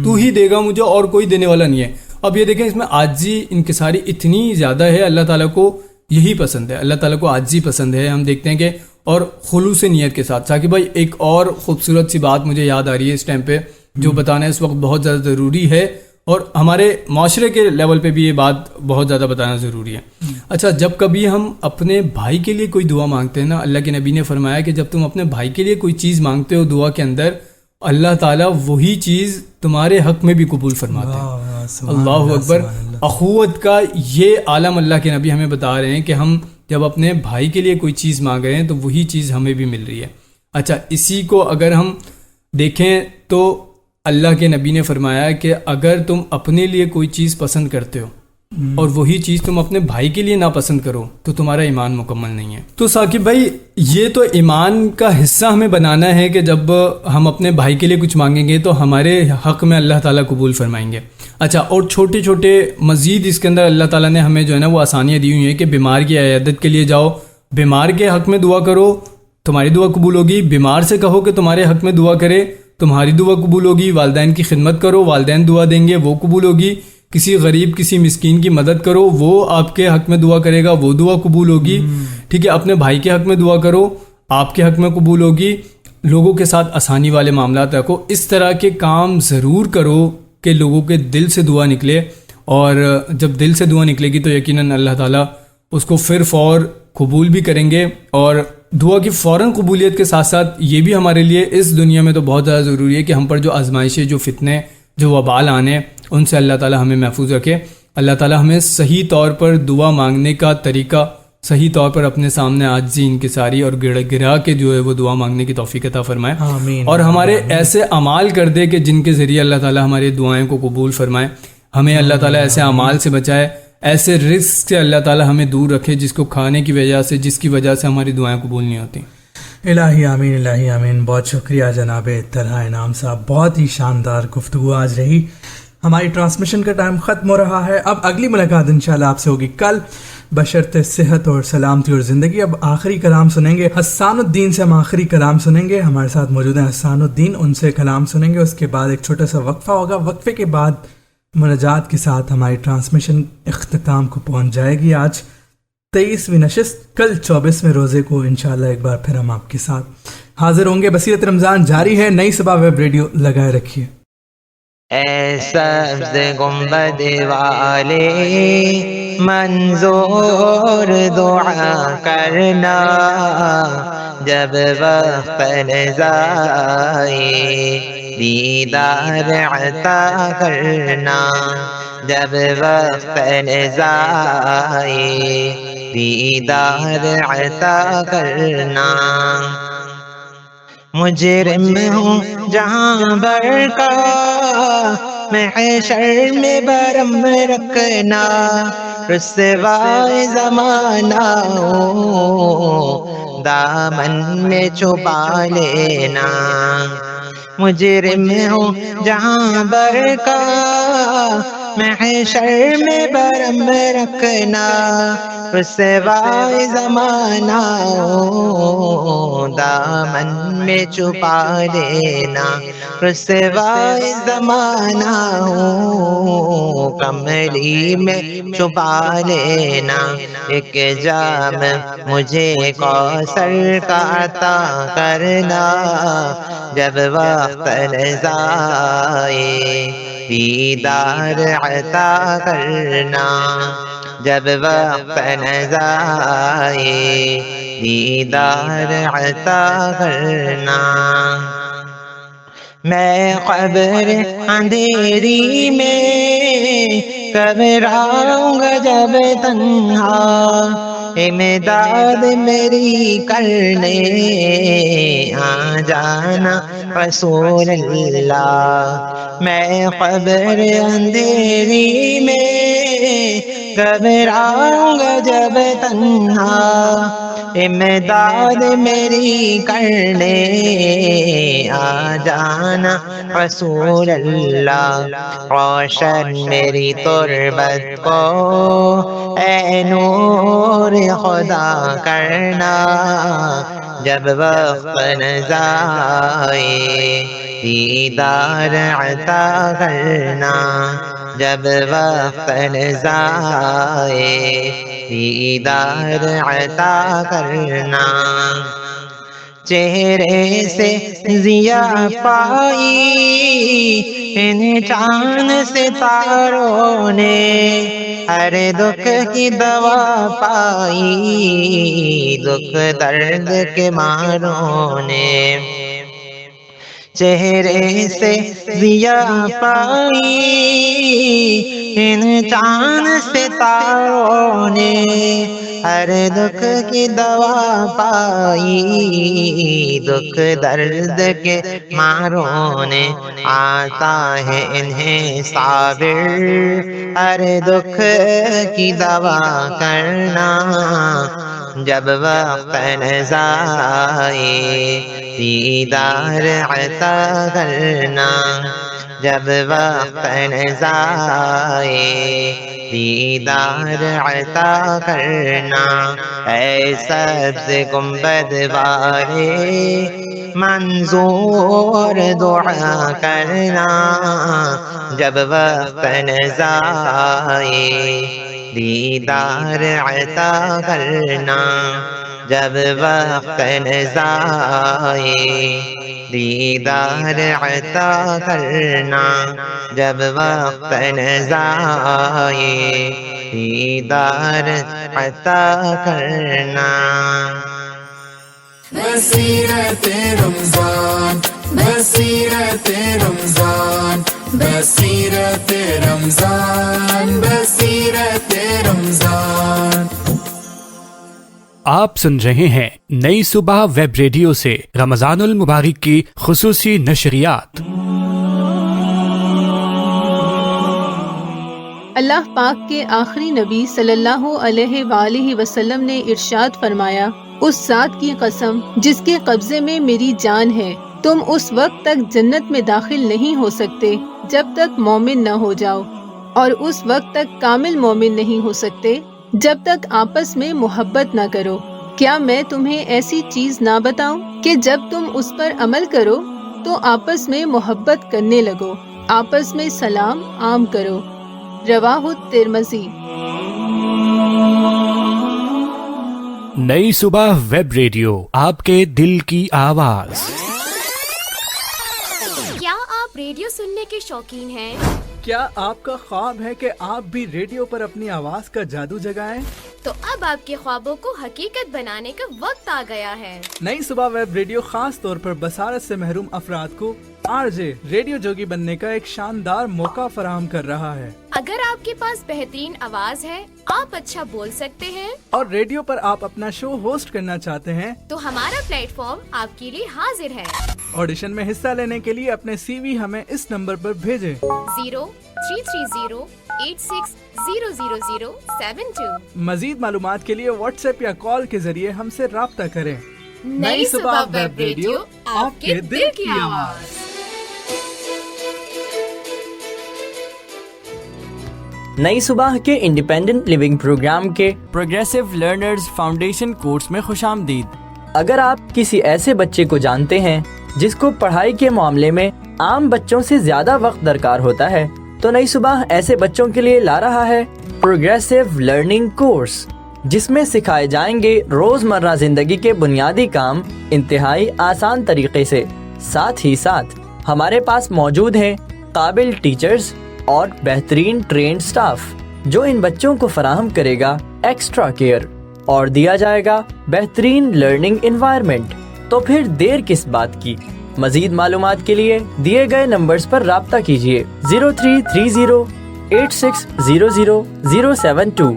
تو ہی دے گا مجھے، اور کوئی دینے والا نہیں ہے۔ اب یہ دیکھیں اس میں عاجزی انکساری اتنی زیادہ ہے، اللہ تعالیٰ کو یہی پسند ہے، اللہ تعالیٰ کو عاجزی پسند ہے۔ ہم دیکھتے ہیں کہ اور خلوص نیت کے ساتھ۔ ثاقب بھائی، ایک اور خوبصورت سی بات مجھے یاد آ رہی ہے اس ٹائم پہ، جو بتانا اس وقت بہت زیادہ ضروری ہے، اور ہمارے معاشرے کے لیول پہ بھی یہ بات بہت زیادہ بتانا ضروری ہے۔ اچھا، جب کبھی ہم اپنے بھائی کے لیے کوئی دعا مانگتے ہیں نا، اللہ کے نبی نے فرمایا کہ جب تم اپنے بھائی کے لیے کوئی چیز مانگتے ہو دعا کے اندر، اللہ تعالیٰ وہی چیز تمہارے حق میں بھی قبول فرماتے ہیں۔ اللہ اکبر۔ اخوت کا یہ عالم اللہ کے نبی ہمیں بتا رہے ہیں کہ ہم جب اپنے بھائی کے لیے کوئی چیز مانگ رہے ہیں تو وہی چیز ہمیں بھی مل رہی ہے۔ اچھا، اسی کو اگر ہم دیکھیں تو اللہ کے نبی نے فرمایا کہ اگر تم اپنے لیے کوئی چیز پسند کرتے ہو اور وہی چیز تم اپنے بھائی کے لیے ناپسند کرو تو تمہارا ایمان مکمل نہیں ہے۔ تو ثاقب بھائی، یہ تو ایمان کا حصہ ہمیں بنانا ہے کہ جب ہم اپنے بھائی کے لیے کچھ مانگیں گے تو ہمارے حق میں اللہ تعالیٰ قبول فرمائیں گے۔ اچھا، اور چھوٹے چھوٹے مزید اس کے اندر اللہ تعالیٰ نے ہمیں جو ہے نا وہ آسانیاں دی ہوئی ہیں کہ بیمار کی عیادت کے لیے جاؤ، بیمار کے حق میں دعا کرو، تمہاری دعا قبول ہوگی۔ بیمار سے کہو کہ تمہارے حق میں دعا کرے، تمہاری دعا قبول ہوگی۔ والدین کی خدمت کرو، والدین دعا دیں گے، وہ قبول ہوگی۔ کسی غریب کسی مسکین کی مدد کرو، وہ آپ کے حق میں دعا کرے گا، وہ دعا قبول ہوگی۔ ٹھیک ہے، اپنے بھائی کے حق میں دعا کرو، آپ کے حق میں قبول ہوگی۔ لوگوں کے ساتھ آسانی والے معاملات رکھو، اس طرح کے کام ضرور کرو کہ لوگوں کے دل سے دعا نکلے، اور جب دل سے دعا نکلے گی تو یقیناً اللہ تعالیٰ اس کو پھر فور قبول بھی کریں گے۔ اور دعا کی فوراً قبولیت کے ساتھ ساتھ یہ بھی ہمارے لیے اس دنیا میں تو بہت زیادہ ضروری ہے کہ ہم پر جو آزمائشیں، جو فتنے، جو وبال آنے، ان سے اللہ تعالیٰ ہمیں محفوظ رکھے۔ اللہ تعالیٰ ہمیں صحیح طور پر دعا مانگنے کا طریقہ، صحیح طور پر اپنے سامنے عاجزی انکساری اور گرا کے جو ہے وہ دعا مانگنے کی توفیق عطا فرمائے، اور ہمارے ایسے اعمال کر دے کہ جن کے ذریعے اللہ تعالیٰ ہماری دعائیں کو قبول فرمائے۔ ہمیں اللہ تعالیٰ ایسے اعمال سے بچائے، ایسے رزق سے اللہ تعالیٰ ہمیں دور رکھے جس کو کھانے کی وجہ سے، جس کی وجہ سے ہماری دعائیں قبول نہیں ہوتی۔ الہی آمین الہی آمین. بہت شکریہ جناب طلحہ انعام صاحب, بہت ہی شاندار گفتگو آج رہی. ہماری ٹرانسمیشن کا ٹائم ختم ہو رہا ہے. اب اگلی ملاقات انشاءاللہ آپ سے ہوگی کل بشرط صحت اور سلامتی اور زندگی. اب آخری کلام سنیں گے حسان الدین سے. ہم آخری کلام سنیں گے. ہمارے ساتھ موجود ہیں حسان الدین, ان سے کلام سنیں گے. اس کے بعد ایک چھوٹا سا وقفہ ہوگا. وقفے کے بعد مناجات کے ساتھ ہماری ٹرانسمیشن اختتام کو پہنچ جائے گی. آج 23ویں نشست, کل 24ویں روزے کو انشاءاللہ ایک بار پھر ہم آپ کے ساتھ حاضر ہوں گے. بصیرت رمضان جاری ہے. نئی صبح ویب ریڈیو لگائے رکھیے. اے سبز گنبد والے منظور دعا کرنا, جب وقت نظائے دیدار عطا کرنا, جب وقت نظائے دیدار عطا کرنا. مجرم ہوں جہاں بر کا محشر میں برم رکھنا, رسوائے زمانہ ہو دامن میں چھپا لینا. مجرم ہوں جہاں بر کا محشر میں برم رکھنا, رسوائے زمانہ ہو دامن میں چھپا لینا, رسوائے زمانہ ہو کملی میں چھپا لینا. ایک جام مجھے کوثر کا عطا کرنا, جب وقت نظائے دیدار عطا کرنا, جب وقت نظائے دیدار عطا کرنا. میں قبر اندھیری میں گھبراؤں گا جب تنہا, امداد میری کرنے آ جانا رسول اللہ. میں قبر اندھیری میں گھبراؤں گا جب تنہا, امداد میری کرنے آ جانا رسول اللہ. روشن میری تربت کو اے نور خدا کرنا, جب وقت نظائے دیدار عطا کرنا, جب وقت نظائے دیدار عطا کرنا. چہرے سے ضیا پائی ان چاند ستاروں نے, ہر دکھ کی دوا پائی دکھ درد کے ماروں نے. چہرے سے ضیا پائی ان چاند ستاروں نے, ہر دکھ کی دوا پائی دکھ درد کے ماروں نے. آتا ہے انہیں صابر ہر دکھ کی دوا کرنا, جب وقت نظائے دیدار عطا کرنا, جب وقت نظائے دیدار عطا کرنا. اے سبز گنبد والے منظور دعا کرنا, جب وقت نظائے دیدار عطا کرنا, جب وقت نظائے دیدار عطا کرنا, جب وقت نظائے دیدار عطا کرنا. بصیرت رمضان بصیرت رمضان بصیرت رمضان بصیرت رمضان. آپ سن رہے ہیں نئی صبح ویب ریڈیو سے رمضان المبارک کی خصوصی نشریات. اللہ پاک کے آخری نبی صلی اللہ علیہ وآلہ وسلم نے ارشاد فرمایا, اس ذات کی قسم جس کے قبضے میں میری جان ہے، تم اس وقت تک جنت میں داخل نہیں ہو سکتے جب تک مومن نہ ہو جاؤ، اور اس وقت تک کامل مومن نہیں ہو سکتے جب تک آپس میں محبت نہ کرو۔ کیا میں تمہیں ایسی چیز نہ بتاؤں کہ جب تم اس پر عمل کرو تو آپس میں محبت کرنے لگو، آپس میں سلام عام کرو۔ رواہ الترمذی۔ نئی صبح ویب ریڈیو، آپ کے دل کی آواز۔ کیا آپ ریڈیو سننے کے شوقین ہیں؟ کیا آپ کا خواب ہے کہ آپ بھی ریڈیو پر اپنی آواز کا جادو جگائیں؟ تو اب آپ کے خوابوں کو حقیقت بنانے کا وقت آ گیا ہے۔ نئی صبح ویب ریڈیو خاص طور پر بصارت سے محروم افراد کو RJ ریڈیو جوگی بننے کا ایک شاندار موقع فراہم کر رہا ہے۔ اگر آپ کے پاس بہترین آواز ہے، آپ اچھا بول سکتے ہیں اور ریڈیو پر آپ اپنا شو ہوسٹ کرنا چاہتے ہیں، تو ہمارا پلیٹ فارم آپ کے لیے حاضر ہے۔ آڈیشن میں حصہ لینے کے لیے اپنے CV ہمیں اس نمبر پر بھیجیں 033086000072۔ مزید معلومات کے لیے واٹس ایپ یا کال کے ذریعے ہم سے رابطہ کریں۔ نئی صبح ویب ریڈیو، آپ کے دل کی آواز۔ نئی صبح کے انڈیپینڈنٹ لیونگ پروگرام کے پروگریسو لرنرز فاؤنڈیشن کورس میں خوش آمدید۔ اگر آپ کسی ایسے بچے کو جانتے ہیں جس کو پڑھائی کے معاملے میں عام بچوں سے زیادہ وقت درکار ہوتا ہے، تو نئی صبح ایسے بچوں کے لیے لا رہا ہے پروگریسو لرننگ کورس، جس میں سکھائے جائیں گے روزمرہ زندگی کے بنیادی کام انتہائی آسان طریقے سے۔ ساتھ ہی ساتھ ہمارے پاس موجود ہیں قابل ٹیچرز اور بہترین ٹرینڈ سٹاف، جو ان بچوں کو فراہم کرے گا ایکسٹرا کیئر، اور دیا جائے گا بہترین لرننگ انوائرمنٹ۔ تو پھر دیر کس بات کی؟ مزید معلومات کے لیے دیے گئے نمبرز پر رابطہ کیجیے 033086000072،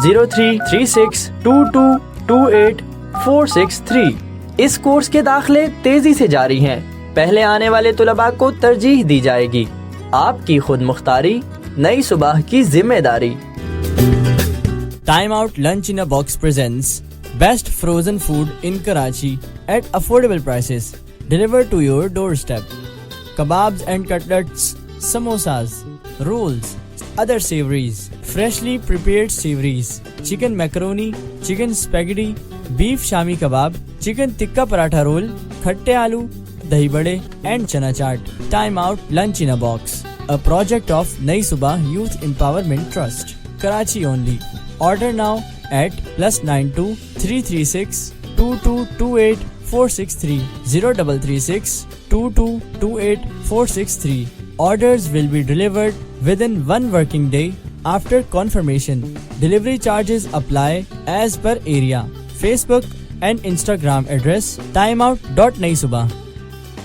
0336222846 اس کورس کے داخلے تیزی سے جاری ہیں۔ پہلے آنے والے طلباء کو ترجیح دی جائے گی۔ آپ کی خود مختاری، نئی صبح کی ذمہ داری۔ Time Out Lunch in a Box presents best frozen food in Karachi at affordable prices, delivered to your doorstep. Kebabs and cutlets, samosas, rolls, other savories, freshly prepared savories, chicken macaroni, chicken spaghetti, beef shami kebab, chicken tikka paratha roll, khatte aloo, dahi bade and chana chaat. Time Out Lunch in a Box, a project of Nai Subah Youth Empowerment Trust, Karachi only. Order now at +92 336 2228 463 0336 2228 463. Orders will be delivered within 1 working day after confirmation. Delivery charges apply as per area. Facebook and Instagram address timeout.naisubah.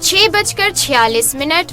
6:46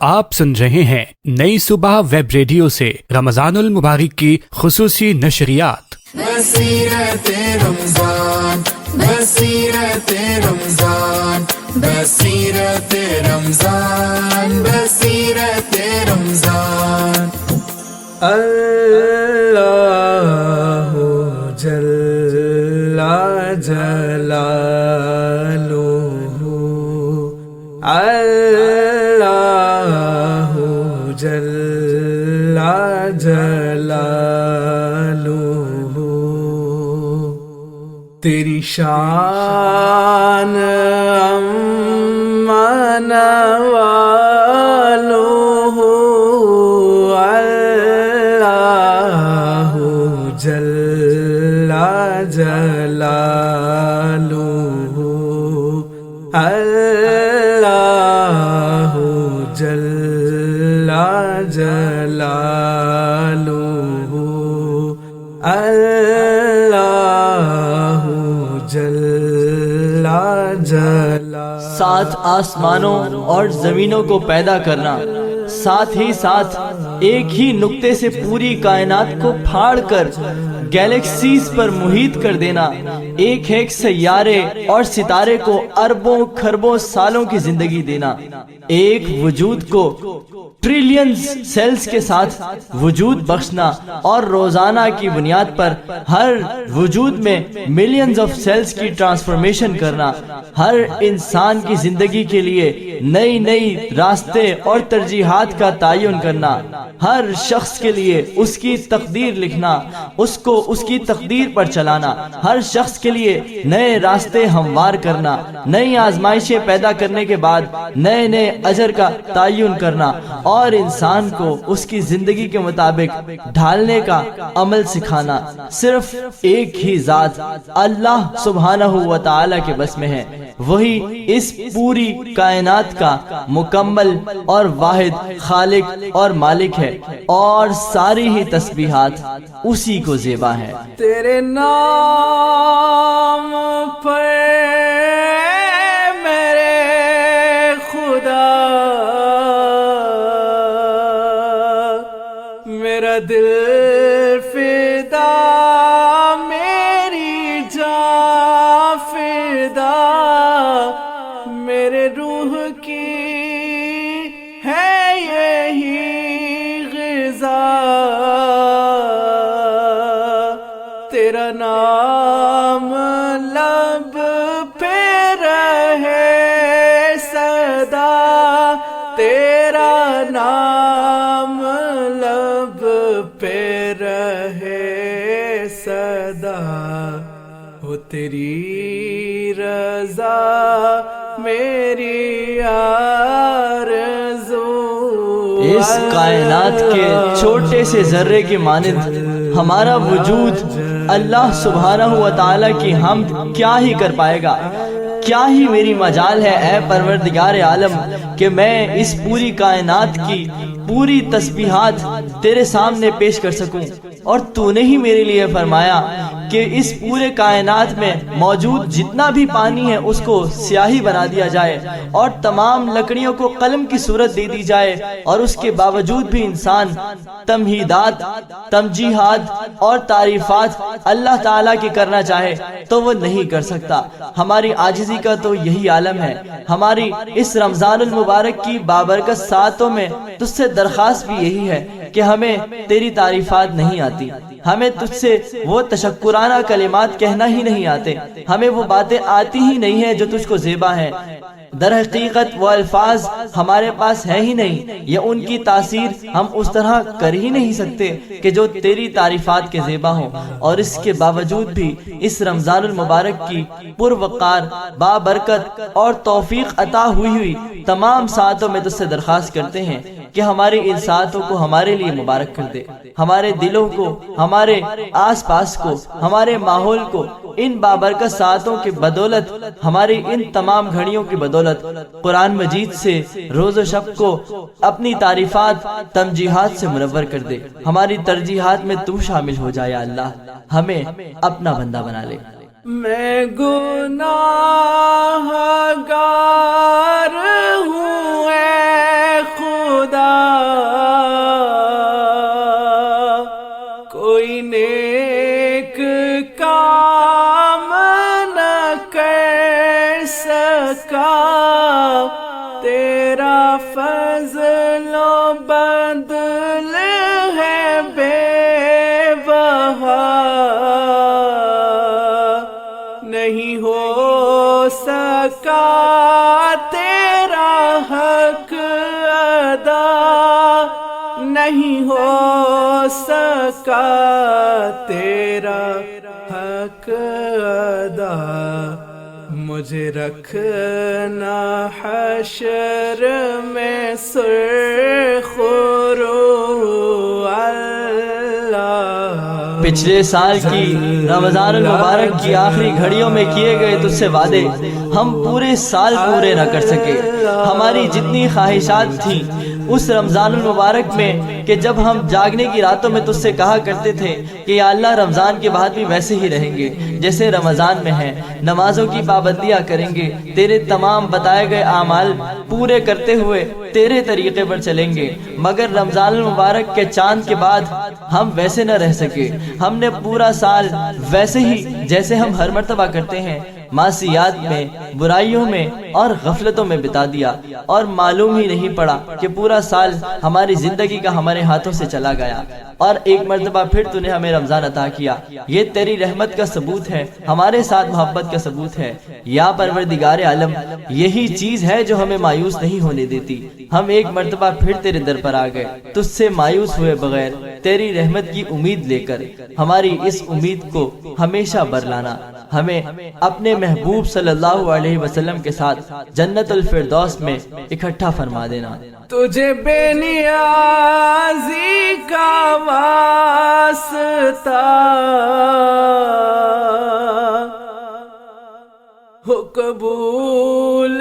آپ سن رہے ہیں نئی صبح web radio سے رمضان المبارک کی خصوصی نشریات۔ بصیرت رمضان بصیرت رمضان بصیرت رمضان بصیرت رمضان اللہ جل جلالہ اللہ جل جلالہ تیری شان امان والو اللہ جل جلالہ اللہ جل جلالہ اللہ جل جلالہ۔ سات آسمانوں اور زمینوں کو پیدا کرنا، ساتھ ہی ساتھ ایک ہی نقطے سے پوری کائنات کو پھاڑ کر گیلیکسیز پر محیط کر دینا، ایک ایک سیارے اور ستارے کو اربوں کھربوں سالوں کی زندگی دینا، ایک وجود کو ٹریلینز سیلز کے ساتھ وجود بخشنا اور روزانہ کی بنیاد پر ہر وجود میں ملینز آف سیلز کی ٹرانسفارمیشن کرنا، ہر انسان کی زندگی کے لیے نئی نئی راستے اور ترجیحات کا تعین کرنا، ہر شخص کے لیے اس کی تقدیر لکھنا، اس کو اس کی تقدیر پر چلانا، ہر شخص کے لیے نئے راستے ہموار کرنا، نئی آزمائشیں پیدا کرنے کے بعد نئے نئے اجر کا تعین کرنا اور انسان کو اس کی زندگی کے مطابق ڈھالنے کا عمل سکھانا صرف ایک ہی ذات اللہ سبحانہ و تعالی کے بس میں ہے۔ وہی اس پوری کائنات کا مکمل اور واحد خالق اور مالک ہے اور ساری ہی تسبیحات اسی کو زیبا ہے۔ تیرے نام پہ میرے خدا میرا دل فدا، میری جان فدا، میرے روح کی ہے یہی غذا، تیرا نام لب پہ رہے صدا، تیرا نام لب پہ رہے صدا، ہو تیری رضا میری آرزو۔ اس کائنات کے چھوٹے سے ذرے کے مانند ہمارا وجود اللہ سبحانہ و تعالی کی حمد کیا ہی کر پائے گا، کیا ہی میری مجال ہے اے پروردگار عالم کہ میں اس پوری کائنات کی پوری تسبیحات تیرے سامنے پیش کر سکوں، اور تو نے ہی میرے لیے فرمایا کہ اس پورے کائنات میں موجود جتنا بھی پانی ہے اس کو سیاہی بنا دیا جائے اور تمام لکڑیوں کو قلم کی صورت دے دی جائے، اور اس کے باوجود بھی انسان تمہیدات، تمجیحات اور تعریفات اللہ تعالیٰ کی کرنا چاہے تو وہ نہیں کر سکتا۔ ہماری عاجزی کا تو یہی عالم ہے۔ ہماری اس رمضان المبارک کی بابرکت ساعتوں میں تجھ سے درخواست بھی یہی ہے کہ ہمیں تیری تعریفات نہیں آتی، ہمیں تجھ سے وہ تشکرانہ کلمات کہنا ہی نہیں آتے، ہمیں وہ باتیں آتی ہی نہیں ہیں جو تجھ کو زیبا ہیں۔ در حقیقت وہ الفاظ ہمارے پاس ہے ہی نہیں، یا ان کی تاثیر ہم اس طرح کر ہی نہیں سکتے کہ جو تیری تعریفات کے زیبا ہوں، اور اس کے باوجود بھی اس رمضان المبارک کی پروقار، بابرکت اور توفیق عطا ہوئی تمام ساعتوں میں تجھ سے درخواست کرتے ہیں کہ ہماری ان ساعتوں کو ہمارے لیے مبارک کر دے، ہمارے دلوں کو، ہمارے آس پاس کو، ہمارے ماحول کو ان بابرکت ساعتوں کی بدولت، ہماری ان تمام گھڑیوں کی بدولت قرآن مجید سے روز و شب کو اپنی تعریفات، تمجیحات سے منور کر دے۔ ہماری ترجیحات میں تو شامل ہو جائے اللہ، ہمیں اپنا بندہ بنا لے۔ میں گناہگار ہوں اے خدا سکا تیرا فضل و بدل ہے بے بہا نہیں ہو سکا تیرا حق ادا نہیں ہو سکا تیرا حق ادا مجھے رکھنا حشر میں سرخرو اللہ پچھلے سال کی رمضان المبارک کی آخری گھڑیوں میں کیے گئے تجھ سے وعدے ہم پورے سال پورے نہ کر سکے. ہماری جتنی خواہشات تھیں اس رمضان المبارک میں کہ جب ہم جاگنے کی راتوں میں تجھ سے کہا کرتے تھے کہ یا اللہ رمضان کے بعد بھی ویسے ہی رہیں گے جیسے رمضان میں ہیں, نمازوں کی پابندیاں کریں گے, تیرے تمام بتائے گئے اعمال پورے کرتے ہوئے تیرے طریقے پر چلیں گے, مگر رمضان المبارک کے چاند کے بعد ہم ویسے نہ رہ سکے. ہم نے پورا سال ویسے ہی جیسے ہم ہر مرتبہ کرتے ہیں معصیات میں, برائیوں میں اور غفلتوں میں بتا دیا اور معلوم ہی نہیں پڑا کہ پورا سال ہماری زندگی کا ہمارے ہاتھوں سے چلا گیا اور ایک مرتبہ پھر تو نے ہمیں رمضان عطا کیا. یہ تیری رحمت کا ثبوت ہے, ہمارے ساتھ محبت کا ثبوت ہے. یا پروردگار عالم یہی چیز ہے جو ہمیں مایوس نہیں ہونے دیتی. ہم ایک مرتبہ پھر تیرے در پر آ گئے تجھ سے مایوس ہوئے بغیر تیری رحمت کی امید لے کر. ہماری اس امید کو ہمیشہ برلانا, ہمیں اپنے محبوب صلی اللہ علیہ وسلم کے ساتھ جنت الفردوس میں اکٹھا فرما دینا. تجھے بے نیازی کا واسطہ ہو قبول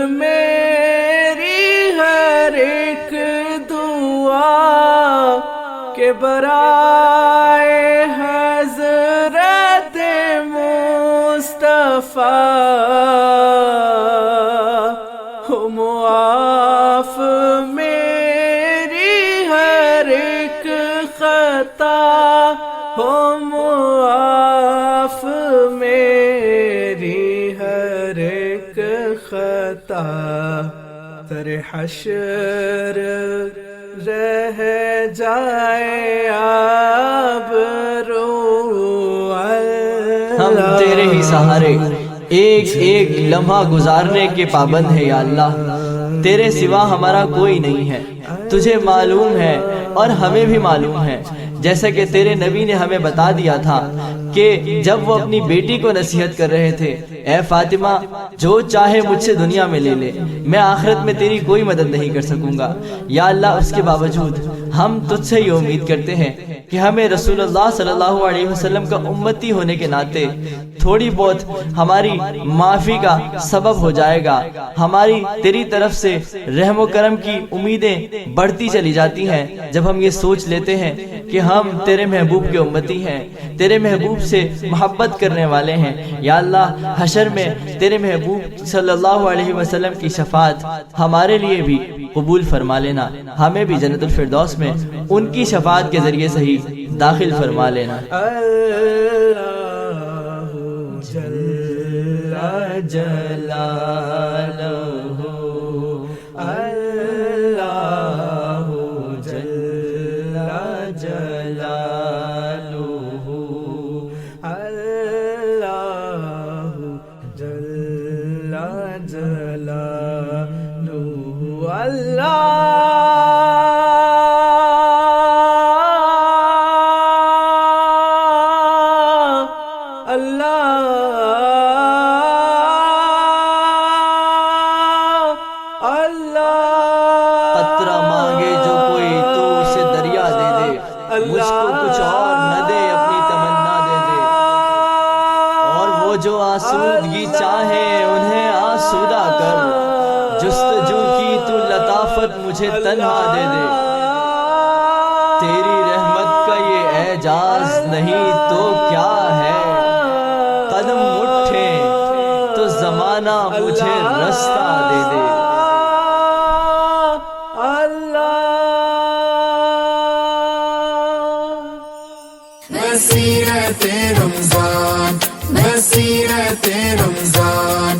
میری ہر ایک دعا کے برائے حضرت مصطفیٰ ہو معاف میری ہر ایک خطا ہو معاف میری ہر ایک خطا. در حشر رہ جائے آبرو ہم تیرے ہی سہارے ایک ایک لمحہ گزارنے کے پابند ہے یا اللہ. تیرے سوا ہمارا کوئی نہیں ہے, تجھے معلوم ہے اور ہمیں بھی معلوم ہے. جیسا کہ تیرے نبی نے ہمیں بتا دیا تھا کہ جب وہ اپنی بیٹی کو نصیحت کر رہے تھے, اے فاطمہ جو چاہے مجھ سے دنیا میں لے لے, میں آخرت میں تیری کوئی مدد نہیں کر سکوں گا. یا اللہ اس کے باوجود ہم تجھ سے یہ امید کرتے ہیں کہ ہمیں رسول اللہ صلی اللہ علیہ وسلم کا امتی ہونے کے ناطے تھوڑی بہت ہماری معافی کا سبب ہو جائے گا. ہماری تیری طرف سے رحم و کرم کی امیدیں بڑھتی چلی جاتی ہیں جب ہم یہ سوچ لیتے ہیں کہ ہم تیرے محبوب کے امتی ہیں, تیرے محبوب سے محبت کرنے والے ہیں. یا اللہ حشر میں تیرے محبوب صلی اللہ علیہ وسلم کی شفاعت ہمارے لیے بھی قبول فرما لینا, ہمیں بھی جنت الفردوس میں ان کی شفاعت کے ذریعے سے ہی داخل فرما لینا. اللہ جل جلالہ اللہ جل جلالہ اللہ جل جلالہ قطرہ مانگے جو کوئی تو اسے دریا دے دے, مجھ کو کچھ اور نہ دے اپنی تمنا دے دے. اور وہ جو آسودگی چاہے انہیں آسودہ کر, جستجو کی تو لطافت مجھے تنہا دے دے. تیری رحمت کا یہ اعجاز نہیں تو کیا ہے, قدم اٹھے تو زمانہ مجھے رستہ دے دے. بصیرت رمضان بصیرت رمضان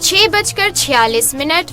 6:46